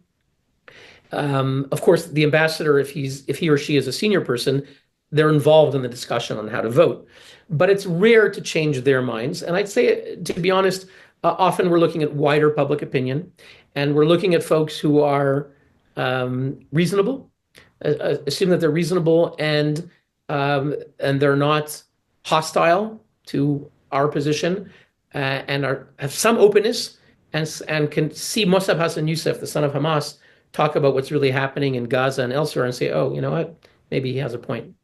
Of course, the ambassador, if he or she is a senior person, they're involved in the discussion on how to vote. But it's rare to change their minds. And I'd say, to be honest, often we're looking at wider public opinion, and we're looking at folks who are reasonable, assume that they're reasonable, and they're not hostile to our position, and have some openness, and can see Mossab Hassan Youssef, the son of Hamas, talk about what's really happening in Gaza and elsewhere, and say, oh, you know what, maybe he has a point.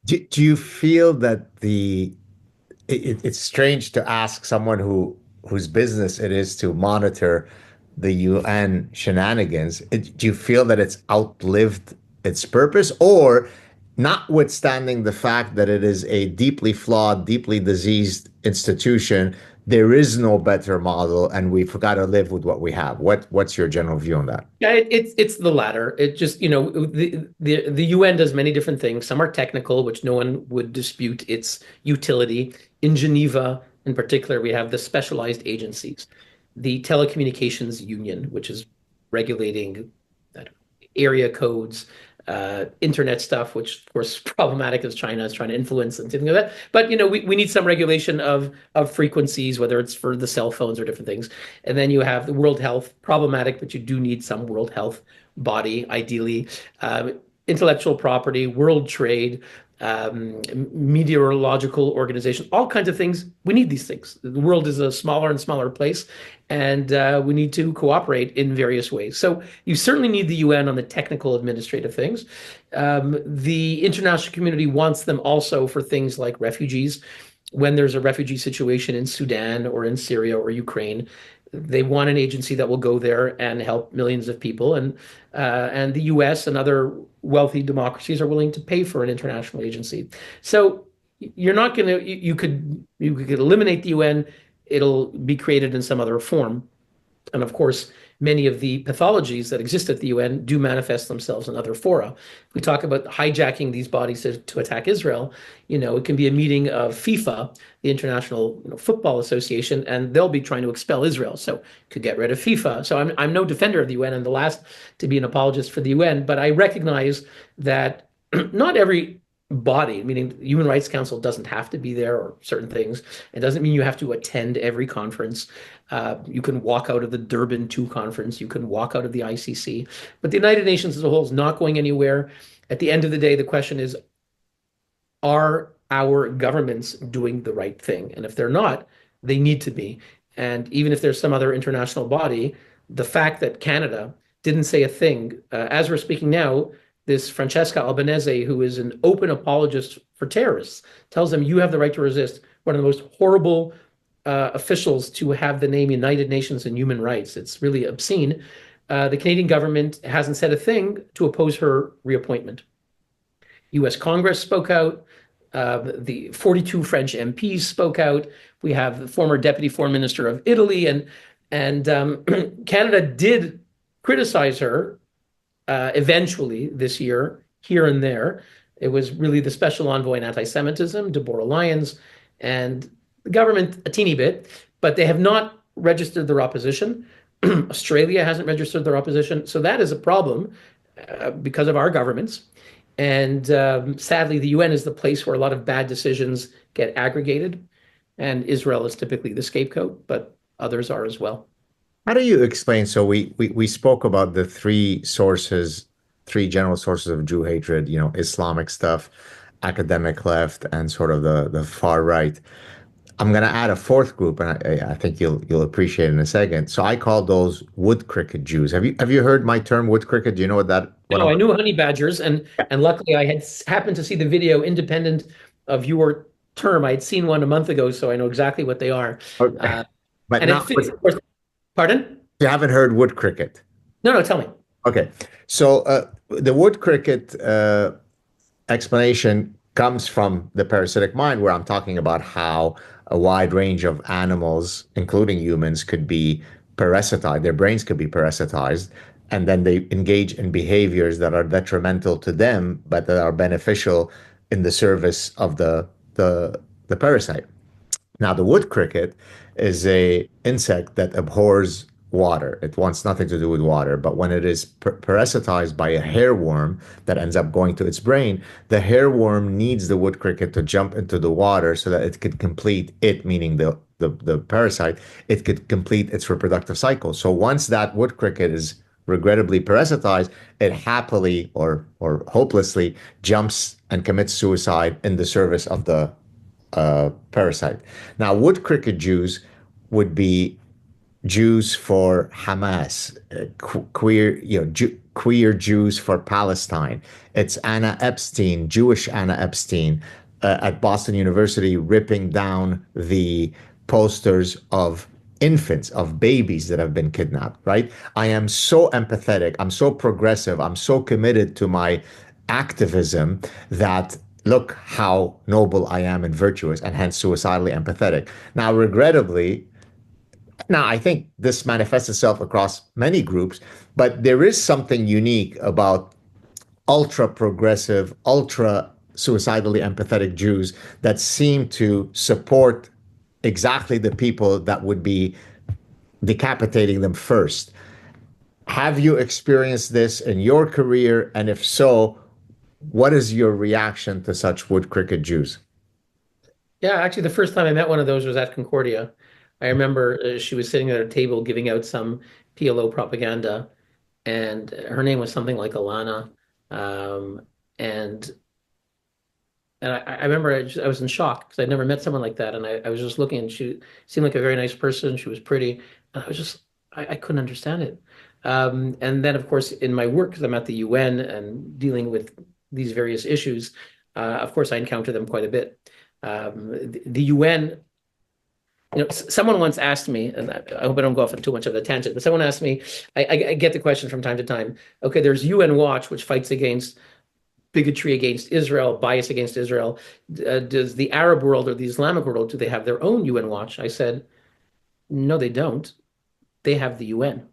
Do you feel that it's strange to ask someone whose business it is to monitor the UN shenanigans? Do you feel that it's outlived its purpose, or notwithstanding the fact that it is a deeply flawed, deeply diseased institution, there is no better model, and we've got to live with what we have? What's your general view on that? Yeah, it's the latter. It just, the UN does many different things. Some are technical, which no one would dispute its utility. In Geneva, in particular, we have the specialized agencies, the Telecommunications Union, which is regulating area codes, internet stuff, which of course is problematic as China is trying to influence and things like that. But we need some regulation of frequencies, whether it's for the cell phones or different things. And then you have the World Health, problematic, but you do need some World Health body, ideally. Intellectual property, world trade, meteorological organization, all kinds of things. We need these things. The world is a smaller and smaller place, and we need to cooperate in various ways. So you certainly need the UN on the technical administrative things. The international community wants them also for things like refugees. When there's a refugee situation in Sudan or in Syria or Ukraine, they want an agency that will go there and help millions of people, and the U.S. and other wealthy democracies are willing to pay for an international agency. So you're not going to you could eliminate the UN. It'll be created in some other form, and of course, many of the pathologies that exist at the UN do manifest themselves in other fora. We talk about hijacking these bodies to attack Israel. It can be a meeting of FIFA, the International Football Association, and they'll be trying to expel Israel. So could get rid of FIFA. So I'm no defender of the UN and the last to be an apologist for the UN, but I recognize that not every body, meaning the Human Rights Council, doesn't have to be there, or certain things. It doesn't mean you have to attend every conference. You can walk out of the Durban 2 conference. You can walk out of the ICC. But the United Nations as a whole is not going anywhere. At the end of the day, the question is, are our governments doing the right thing? And if they're not, they need to be. And even if there's some other international body, the fact that Canada didn't say a thing, as we're speaking now, this Francesca Albanese, who is an open apologist for terrorists, tells them you have the right to resist. One of the most horrible officials to have the name United Nations and Human Rights. It's really obscene. The Canadian government hasn't said a thing to oppose her reappointment. U.S. Congress spoke out. The 42 French MPs spoke out. We have the former deputy foreign minister of Italy, and Canada did criticize her eventually this year, here and there. It was really the special envoy in anti-Semitism, Deborah Lyons, and the government a teeny bit, but they have not registered their opposition. Australia hasn't registered their opposition. So that is a problem because of our governments. And sadly, the UN is the place where a lot of bad decisions get aggregated. And Israel is typically the scapegoat, but others are as well. How do you explain? So we spoke about the three general sources of Jew hatred, Islamic stuff, academic left, and sort of the far right. I'm going to add a fourth group, and I think you'll appreciate it in a second. So I call those wood cricket Jews. Have you heard my term wood cricket? Do you know what No, I'm? I knew honey badgers, and luckily I had happened to see the video independent of your term. I had seen one a month ago, so I know exactly what they are. Okay. Uh, But and it not fits, wood. of course. Pardon? You haven't heard wood cricket. No, no, tell me. Okay. So the wood cricket explanation comes from the parasitic mind, where I'm talking about how a wide range of animals, including humans, could be parasitized. Their brains could be parasitized, and then they engage in behaviors that are detrimental to them, but that are beneficial in the service of the parasite. Now, the wood cricket is a insect that abhors water. It wants nothing to do with water. But when it is parasitized by a hairworm that ends up going to its brain, the hairworm needs the wood cricket to jump into the water so that it could complete it, meaning the parasite, it could complete its reproductive cycle. So once that wood cricket is regrettably parasitized, it happily or hopelessly jumps and commits suicide in the service of the parasite. Now, wood cricket Jews would be Jews for Hamas, queer, queer Jews for Palestine. It's Anna Epstein, Jewish Anna Epstein, at Boston University, ripping down the posters of infants, of babies that have been kidnapped, right? I am so empathetic. I'm so progressive. I'm so committed to my activism that look how noble I am and virtuous, and hence suicidally empathetic. Now, regrettably, now I think this manifests itself across many groups, but there is something unique about ultra progressive, ultra suicidally empathetic Jews that seem to support exactly the people that would be decapitating them first. Have you experienced this in your career? And if so, what is your reaction to such wood cricket Jews? Yeah, actually, the first time I met one of those was at Concordia. I remember she was sitting at a table giving out some PLO propaganda, and her name was something like Alana. Um, and I remember I was in shock because I'd never met someone like that. And I was just looking, and she seemed like a very nice person. She was pretty. And I was just, I couldn't understand it. And then, of course, in my work, because I'm at the UN and dealing with these various issues, of course, I encounter them quite a bit. The UN, someone once asked me, and I hope I don't go off on too much of a tangent, but someone asked me, I get the question from time to time. Okay, there's UN Watch, which fights against bigotry against Israel, bias against Israel. Does the Arab world or the Islamic world, do they have their own UN Watch? I said, no, they don't. They have the UN.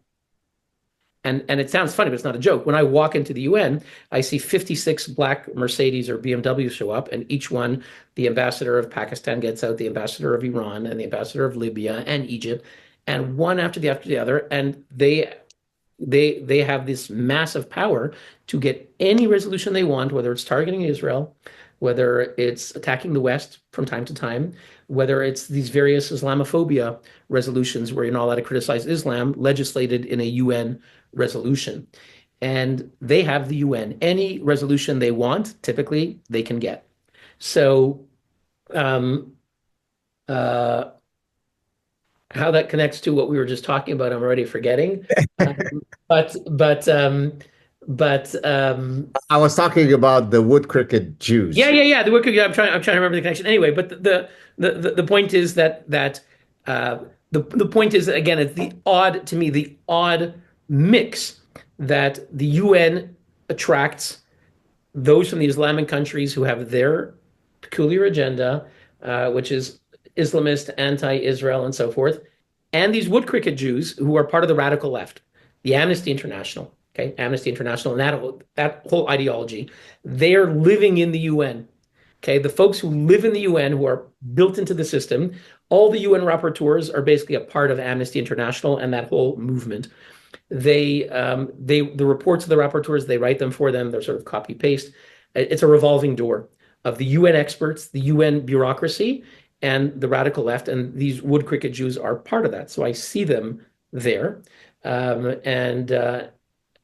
And it sounds funny, but it's not a joke. When I walk into the UN, I see 56 black Mercedes or BMWs show up, and each one, the ambassador of Pakistan gets out, the ambassador of Iran, and the ambassador of Libya and Egypt, and one after the other, and they have this massive power to get any resolution they want, whether it's targeting Israel, whether it's attacking the West from time to time, whether it's these various Islamophobia resolutions where you're not allowed to criticize Islam, legislated in a UN resolution. And they have the UN. Any resolution they want, typically, they can get. So, um, uh, how that connects to what we were just talking about, I'm already forgetting. Um, but but um, but I was talking about the wood cricket yeah, Jews. yeah, yeah. I'm trying to remember the connection. Anyway, but the point is that uh, the point is that, again, it's the odd mix that the UN attracts those from the Islamic countries who have their peculiar agenda, which is Islamist, anti-Israel, and so forth, and these wood cricket Jews who are part of the radical left, the Amnesty International, okay, Amnesty International, and that whole ideology, they are living in the UN. Okay, the folks who live in the UN, who are built into the system, all the UN rapporteurs are basically a part of Amnesty International and that whole movement. The reports of the rapporteurs, they write them for them. They're sort of copy paste. It's a revolving door of the UN experts, the UN bureaucracy, and the radical left. And these wood cricket Jews are part of that. So I see them there, um, and uh,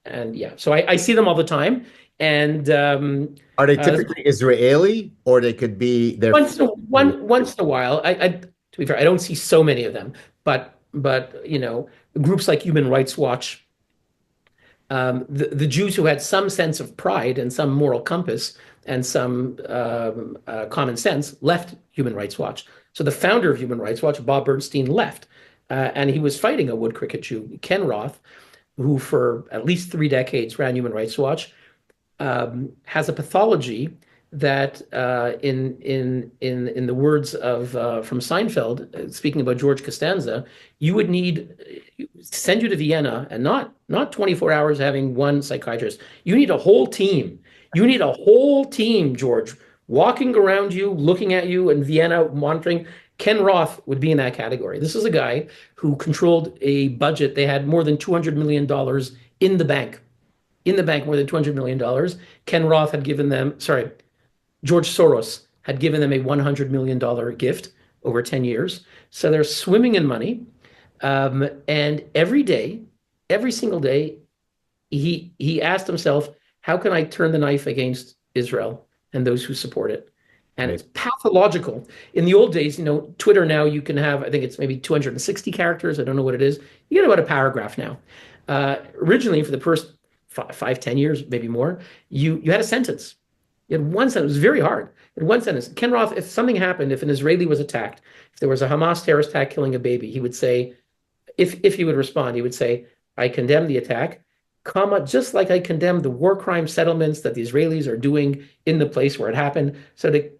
and yeah, so I see them all the time. And Are they uh, typically Israeli, or they could be their? once in a while, to be fair, I don't see so many of them, but groups like Human Rights Watch, the Jews who had some sense of pride and some moral compass and some common sense left Human Rights Watch. So the founder of Human Rights Watch, Bob Bernstein, left, and he was fighting a wood cricket Jew, Ken Roth, who for at least 3 decades ran Human Rights Watch, has a pathology that, in the words of from Seinfeld, speaking about George Costanza, you would need send you to Vienna and not 24 hours having one psychiatrist. You need a whole team. You need a whole team, George, walking around you, looking at you in Vienna, monitoring. Ken Roth would be in that category. This is a guy who controlled a budget. They had more than $200 million in the bank. In the bank, more than $200 million. Ken Roth had given them, sorry, George Soros had given them a $100 million gift over 10 years. So they're swimming in money. And every day, every single day, he asked himself, how can I turn the knife against Israel and those who support it? And Right. it's pathological. In the old days, Twitter now you can have, I think it's maybe 260 characters. I don't know what it is. You get about a paragraph now. Originally, for the first 5, 10 years, maybe more, you had a sentence. You had one sentence. It was very hard. In one sentence, Ken Roth, if something happened, if an Israeli was attacked, if there was a Hamas terrorist attack killing a baby, he would say, if he would respond, he would say, I condemn the attack, comma, just like I condemn the war crime settlements that the Israelis are doing in the place where it happened. So to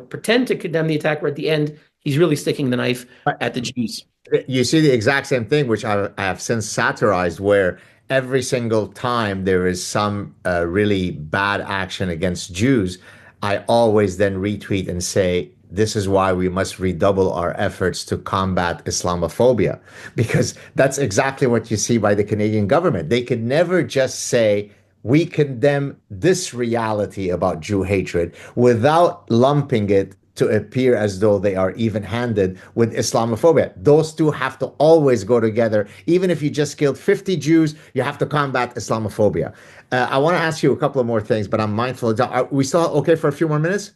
pretend to condemn the attack, where at the end he's really sticking the knife at the Jews. You see the exact same thing, which I have since satirized, where every single time there is some really bad action against Jews, I always then retweet and say, this is why we must redouble our efforts to combat Islamophobia, because that's exactly what you see by the Canadian government. They could never just say, we condemn this reality about Jew hatred without lumping it to appear as though they are even-handed with Islamophobia. Those two have to always go together. Even if you just killed 50 Jews, you have to combat Islamophobia. I want to ask you a couple of more things, but I'm mindful. Are we still okay for a few more minutes?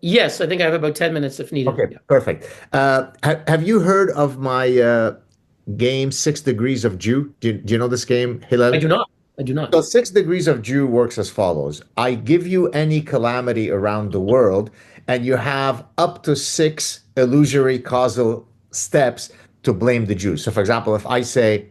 Yes, I think I have about 10 minutes if needed. Okay, Yeah. perfect. Have you heard of my game, 6 Degrees of Jew? Do you know this game, I Hillel? do not. I do not. So 6 Degrees of Jew works as follows. I give you any calamity around the world, and you have up to 6 illusory causal steps to blame the Jews. So, for example, if I say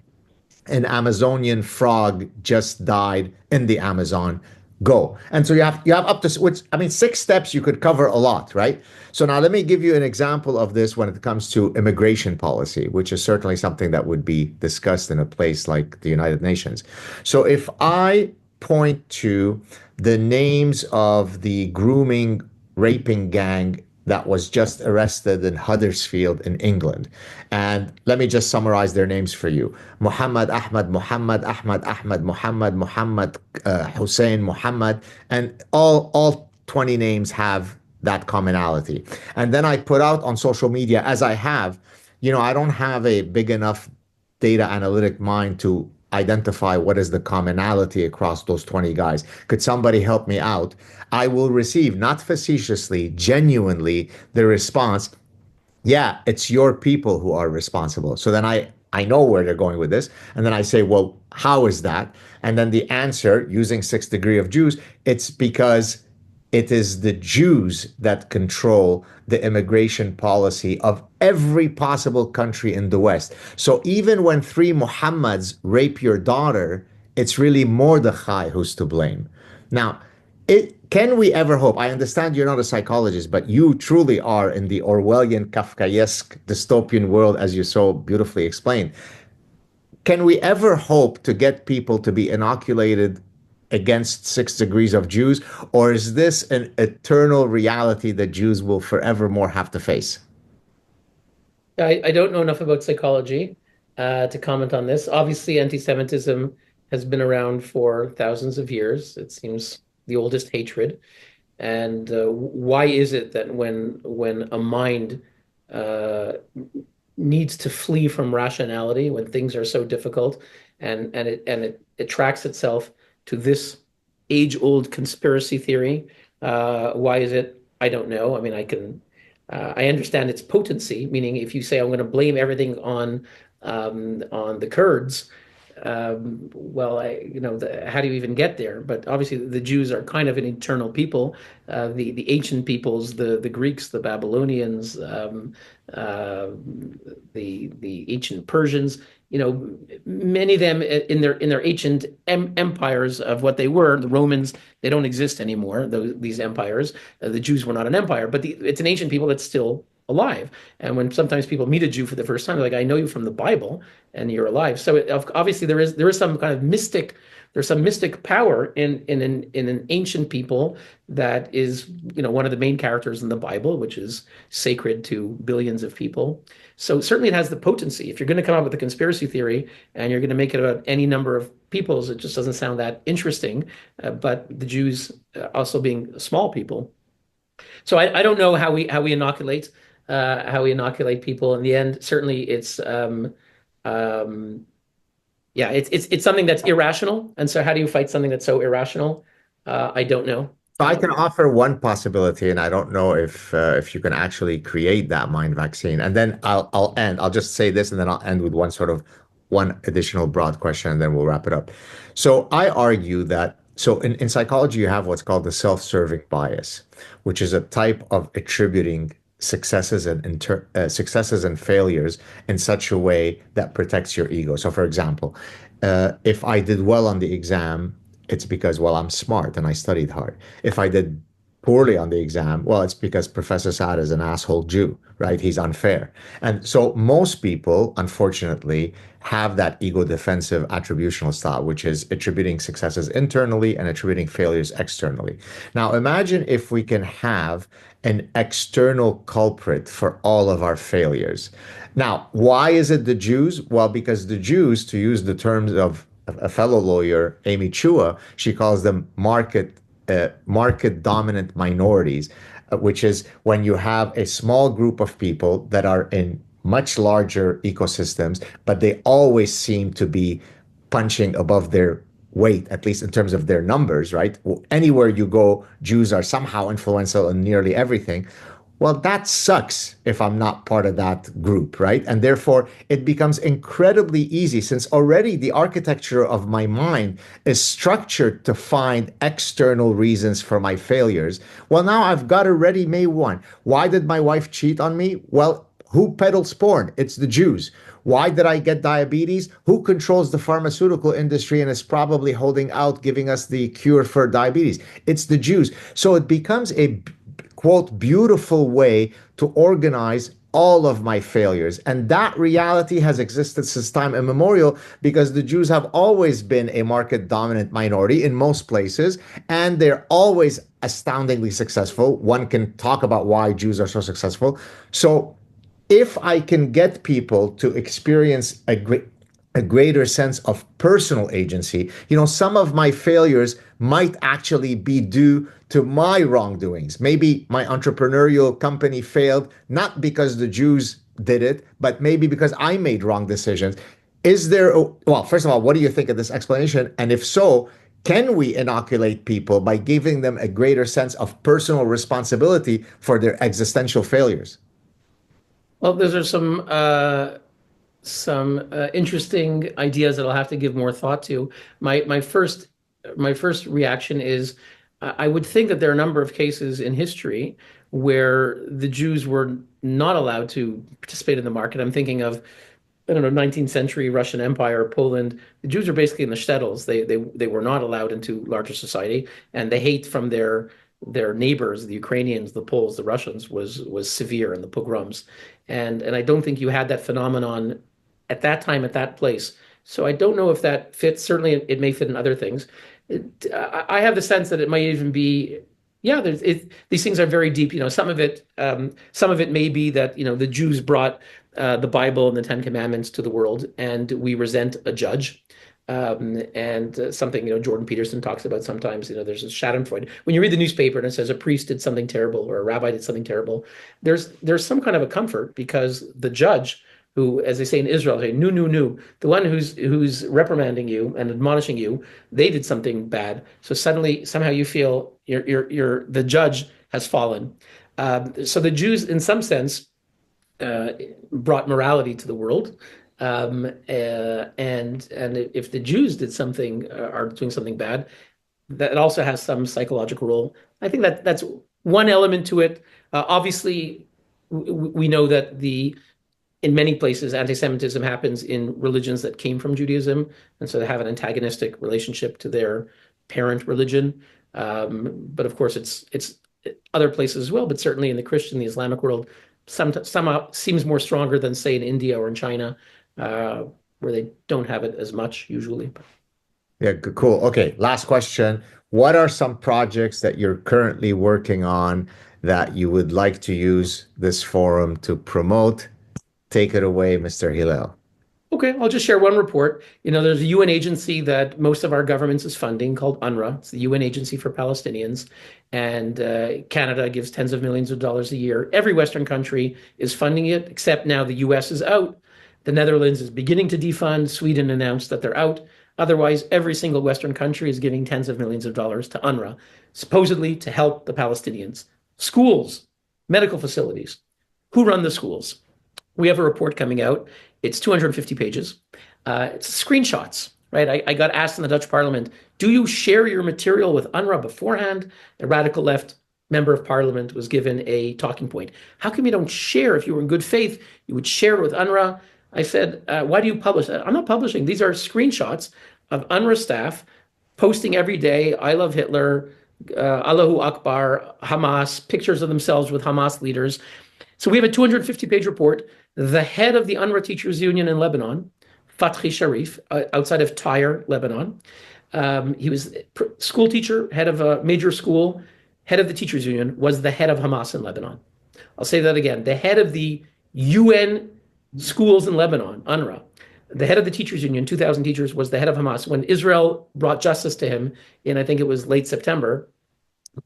an Amazonian frog just died in the Amazon, go. And so you have up to, which, I mean, 6 steps, you could cover a lot, right? So now let me give you an example of this when it comes to immigration policy, which is certainly something that would be discussed in a place like the United Nations. So if I point to the names of the grooming raping gang that was just arrested in Huddersfield in England. And let me just summarize their names for you. Muhammad, Hussein, Muhammad, and all 20 names have that commonality. And then I put out on social media, as I have, I don't have a big enough data analytic mind to identify what is the commonality across those 20 guys. Could somebody help me out? I will receive, not facetiously, genuinely, the response, yeah, it's your people who are responsible. So then I know where they're going with this. And then I say, well, how is that? And then the answer, using 6 Degree of Jews, it's because it is the Jews that control the immigration policy of every possible country in the West. So even when 3 Muhammads rape your daughter, it's really Mordechai who's to blame. Now, Can we ever hope? I understand you're not a psychologist, but you truly are in the Orwellian, Kafkaesque dystopian world, as you so beautifully explained. Can we ever hope to get people to be inoculated against 6 degrees of Jews, or is this an eternal reality that Jews will forevermore have to face? I don't know enough about psychology to comment on this. Obviously, anti-Semitism has been around for thousands of years. It seems the oldest hatred. And why is it that when a mind uh, needs to flee from rationality, when things are so difficult, and it attracts itself to this age-old conspiracy theory? Why is it? I don't know. I mean, I understand its potency, meaning if you say I'm going to blame everything on the Kurds, well, how do you even get there? But obviously, the Jews are kind of an eternal people. The ancient peoples, the Greeks, the Babylonians, uh, the ancient Persians. Many of them in their ancient empires of what they were. The Romans, they don't exist anymore. These empires. The Jews were not an empire, but it's an ancient people that's still alive. And when sometimes people meet a Jew for the first time, they're like, "I know you from the Bible, and you're alive." So obviously there is some kind of mystic. There's some mystic power in an ancient people that is one of the main characters in the Bible, which is sacred to billions of people. So certainly it has the potency. If you're going to come up with a conspiracy theory and you're going to make it about any number of peoples, it just doesn't sound that interesting. But the Jews also being small people. So I don't know how we inoculate people in the end. Certainly um, yeah, it's something that's irrational. And so how do you fight something that's so irrational? I don't know. So I can offer one possibility, and I don't know if you can actually create that mind vaccine. And then I'll end. I'll just say this, and then I'll end with one additional broad question, and then we'll wrap it up. So I argue that in psychology you have what's called the self-serving bias, which is a type of attributing successes and failures in such a way that protects your ego. So, for example, if I did well on the exam, it's because, well, I'm smart and I studied hard. If I did poorly on the exam, well, it's because Professor Saad is an asshole Jew, right? He's unfair. And so most people, unfortunately, have that ego defensive attributional style, which is attributing successes internally and attributing failures externally. Now, imagine if we can have an external culprit for all of our failures. Now, why is it the Jews? Well, because the Jews, to use the terms of a fellow lawyer, Amy Chua, she calls them market dominant minorities, which is when you have a small group of people that are in much larger ecosystems, but they always seem to be punching above their weight, at least in terms of their numbers, right? Anywhere you go, Jews are somehow influential in nearly everything. Well, that sucks if I'm not part of that group, right? And therefore, it becomes incredibly easy since already the architecture of my mind is structured to find external reasons for my failures. Well, now I've got a ready-made one. Why did my wife cheat on me? Well, who peddles porn? It's the Jews. Why did I get diabetes? Who controls the pharmaceutical industry and is probably holding out, giving us the cure for diabetes? It's the Jews. So it becomes a quote, beautiful way to organize all of my failures. And that reality has existed since time immemorial because the Jews have always been a market dominant minority in most places, and they're always astoundingly successful. One can talk about why Jews are so successful. So if I can get people to experience a greater sense of personal agency, some of my failures might actually be due to my wrongdoings. Maybe my entrepreneurial company failed not because the Jews did it, but maybe because I made wrong decisions. Well, first of all, what do you think of this explanation? And if so, can we inoculate people by giving them a greater sense of personal responsibility for their existential failures? Well, those are some interesting ideas that I'll have to give more thought to. My first reaction is I would think that there are a number of cases in history where the Jews were not allowed to participate in the market. I'm thinking of I don't know, 19th century Russian Empire, Poland, the Jews are basically in the shtetls. They were not allowed into larger society, and the hate from their neighbors, the Ukrainians, the Poles, the Russians, was severe in the pogroms. And I don't think you had that phenomenon at that time, at that place. So I don't know if that fits. Certainly, it may fit in other things. I have the sense that it might even be, yeah, these things are very deep. Some of it may be that the Jews brought the Bible and the Ten Commandments to the world, and we resent a judge. And something Jordan Peterson talks about sometimes. There's a Schadenfreude when you read the newspaper and it says a priest did something terrible or a rabbi did something terrible. There's some kind of a comfort because the judge, who, as they say in Israel, say nu nu nu, the one who's reprimanding you and admonishing you, they did something bad. So suddenly somehow you feel the judge has fallen. So the Jews, in some sense, uh, brought morality to the world. And if the Jews did something are doing something bad, that also has some psychological role. I think that's one element to it. Obviously, we know that in many places anti-Semitism happens in religions that came from Judaism, and so they have an antagonistic relationship to their parent religion. But of course, it's other places as well. But certainly in the Christian, the Islamic world, somehow seems more stronger than say in India or in China, uh, where they don't have it as much usually. Yeah, cool. Okay, last question. What are some projects that you're currently working on that you would like to use this forum to promote? Take it away, Mr. Hillel. Okay, I'll just share one report. There's a UN agency that most of our governments is funding called UNRWA. It's the UN Agency for Palestinians. And Canada gives tens of millions of dollars a year. Every Western country is funding it, except now the US is out. The Netherlands is beginning to defund. Sweden announced that they're out. Otherwise, every single Western country is giving tens of millions of dollars to UNRWA, supposedly to help the Palestinians. Schools, medical facilities. Who run the schools? We have a report coming out. It's 250 pages. It's screenshots, right? I got asked in the Dutch parliament, do you share your material with UNRWA beforehand? A radical left member of parliament was given a talking point. How come you don't share? If you were in good faith, you would share it with UNRWA. I said, why do you publish that? I'm not publishing. These are screenshots of UNRWA staff posting every day, I love Hitler, Allahu Akbar, Hamas, pictures of themselves with Hamas leaders. So we have a 250-page report. The head of the UNRWA Teachers Union in Lebanon, Fathi Sharif, outside of Tyre, Lebanon. He was school teacher, head of a major school, head of the Teachers Union, was the head of Hamas in Lebanon. I'll say that again. The head of the UN schools in Lebanon, UNRWA, the head of the Teachers Union, 2,000 teachers, was the head of Hamas. When Israel brought justice to him in, I think it was late September,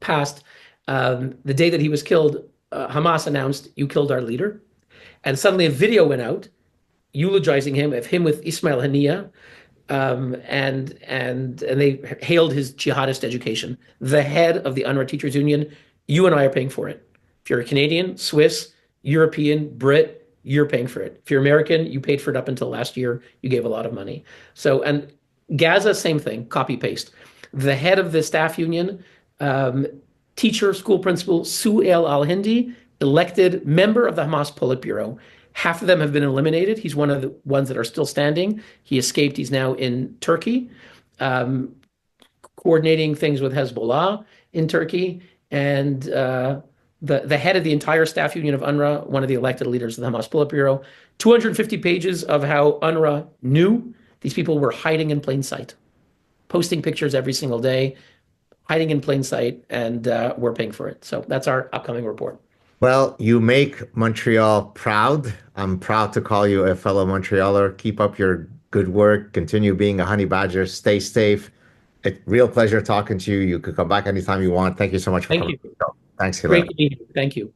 past, the day that he was killed, Hamas announced, you killed our leader. And suddenly a video went out eulogizing him, of him with Ismail Haniyeh, and they hailed his jihadist education. The head of the UNRWA Teachers Union, you and I are paying for it. If you're a Canadian, Swiss, European, Brit, you're paying for it. If you're American, you paid for it up until last year. You gave a lot of money. So, and Gaza, same thing, copy paste. The head of the staff union, teacher, school principal, Su'ail al-Hindi, elected member of the Hamas Politburo. Half of them have been eliminated. He's one of the ones that are still standing. He escaped. He's now in Turkey, coordinating things with Hezbollah in Turkey. And the head of the entire staff union of UNRWA, one of the elected leaders of the Hamas Politburo, 250 pages of how UNRWA knew these people were hiding in plain sight, posting pictures every single day, hiding in plain sight, and we're paying for it. So that's our upcoming report. Well, you make Montreal proud. I'm proud to call you a fellow Montrealer. Keep up your good work. Continue being a honey badger. Stay safe. A real pleasure talking to you. You could come back anytime you want. Thank you so much for Thank coming. you. Thanks, Great Hillel. to be here. Thank you.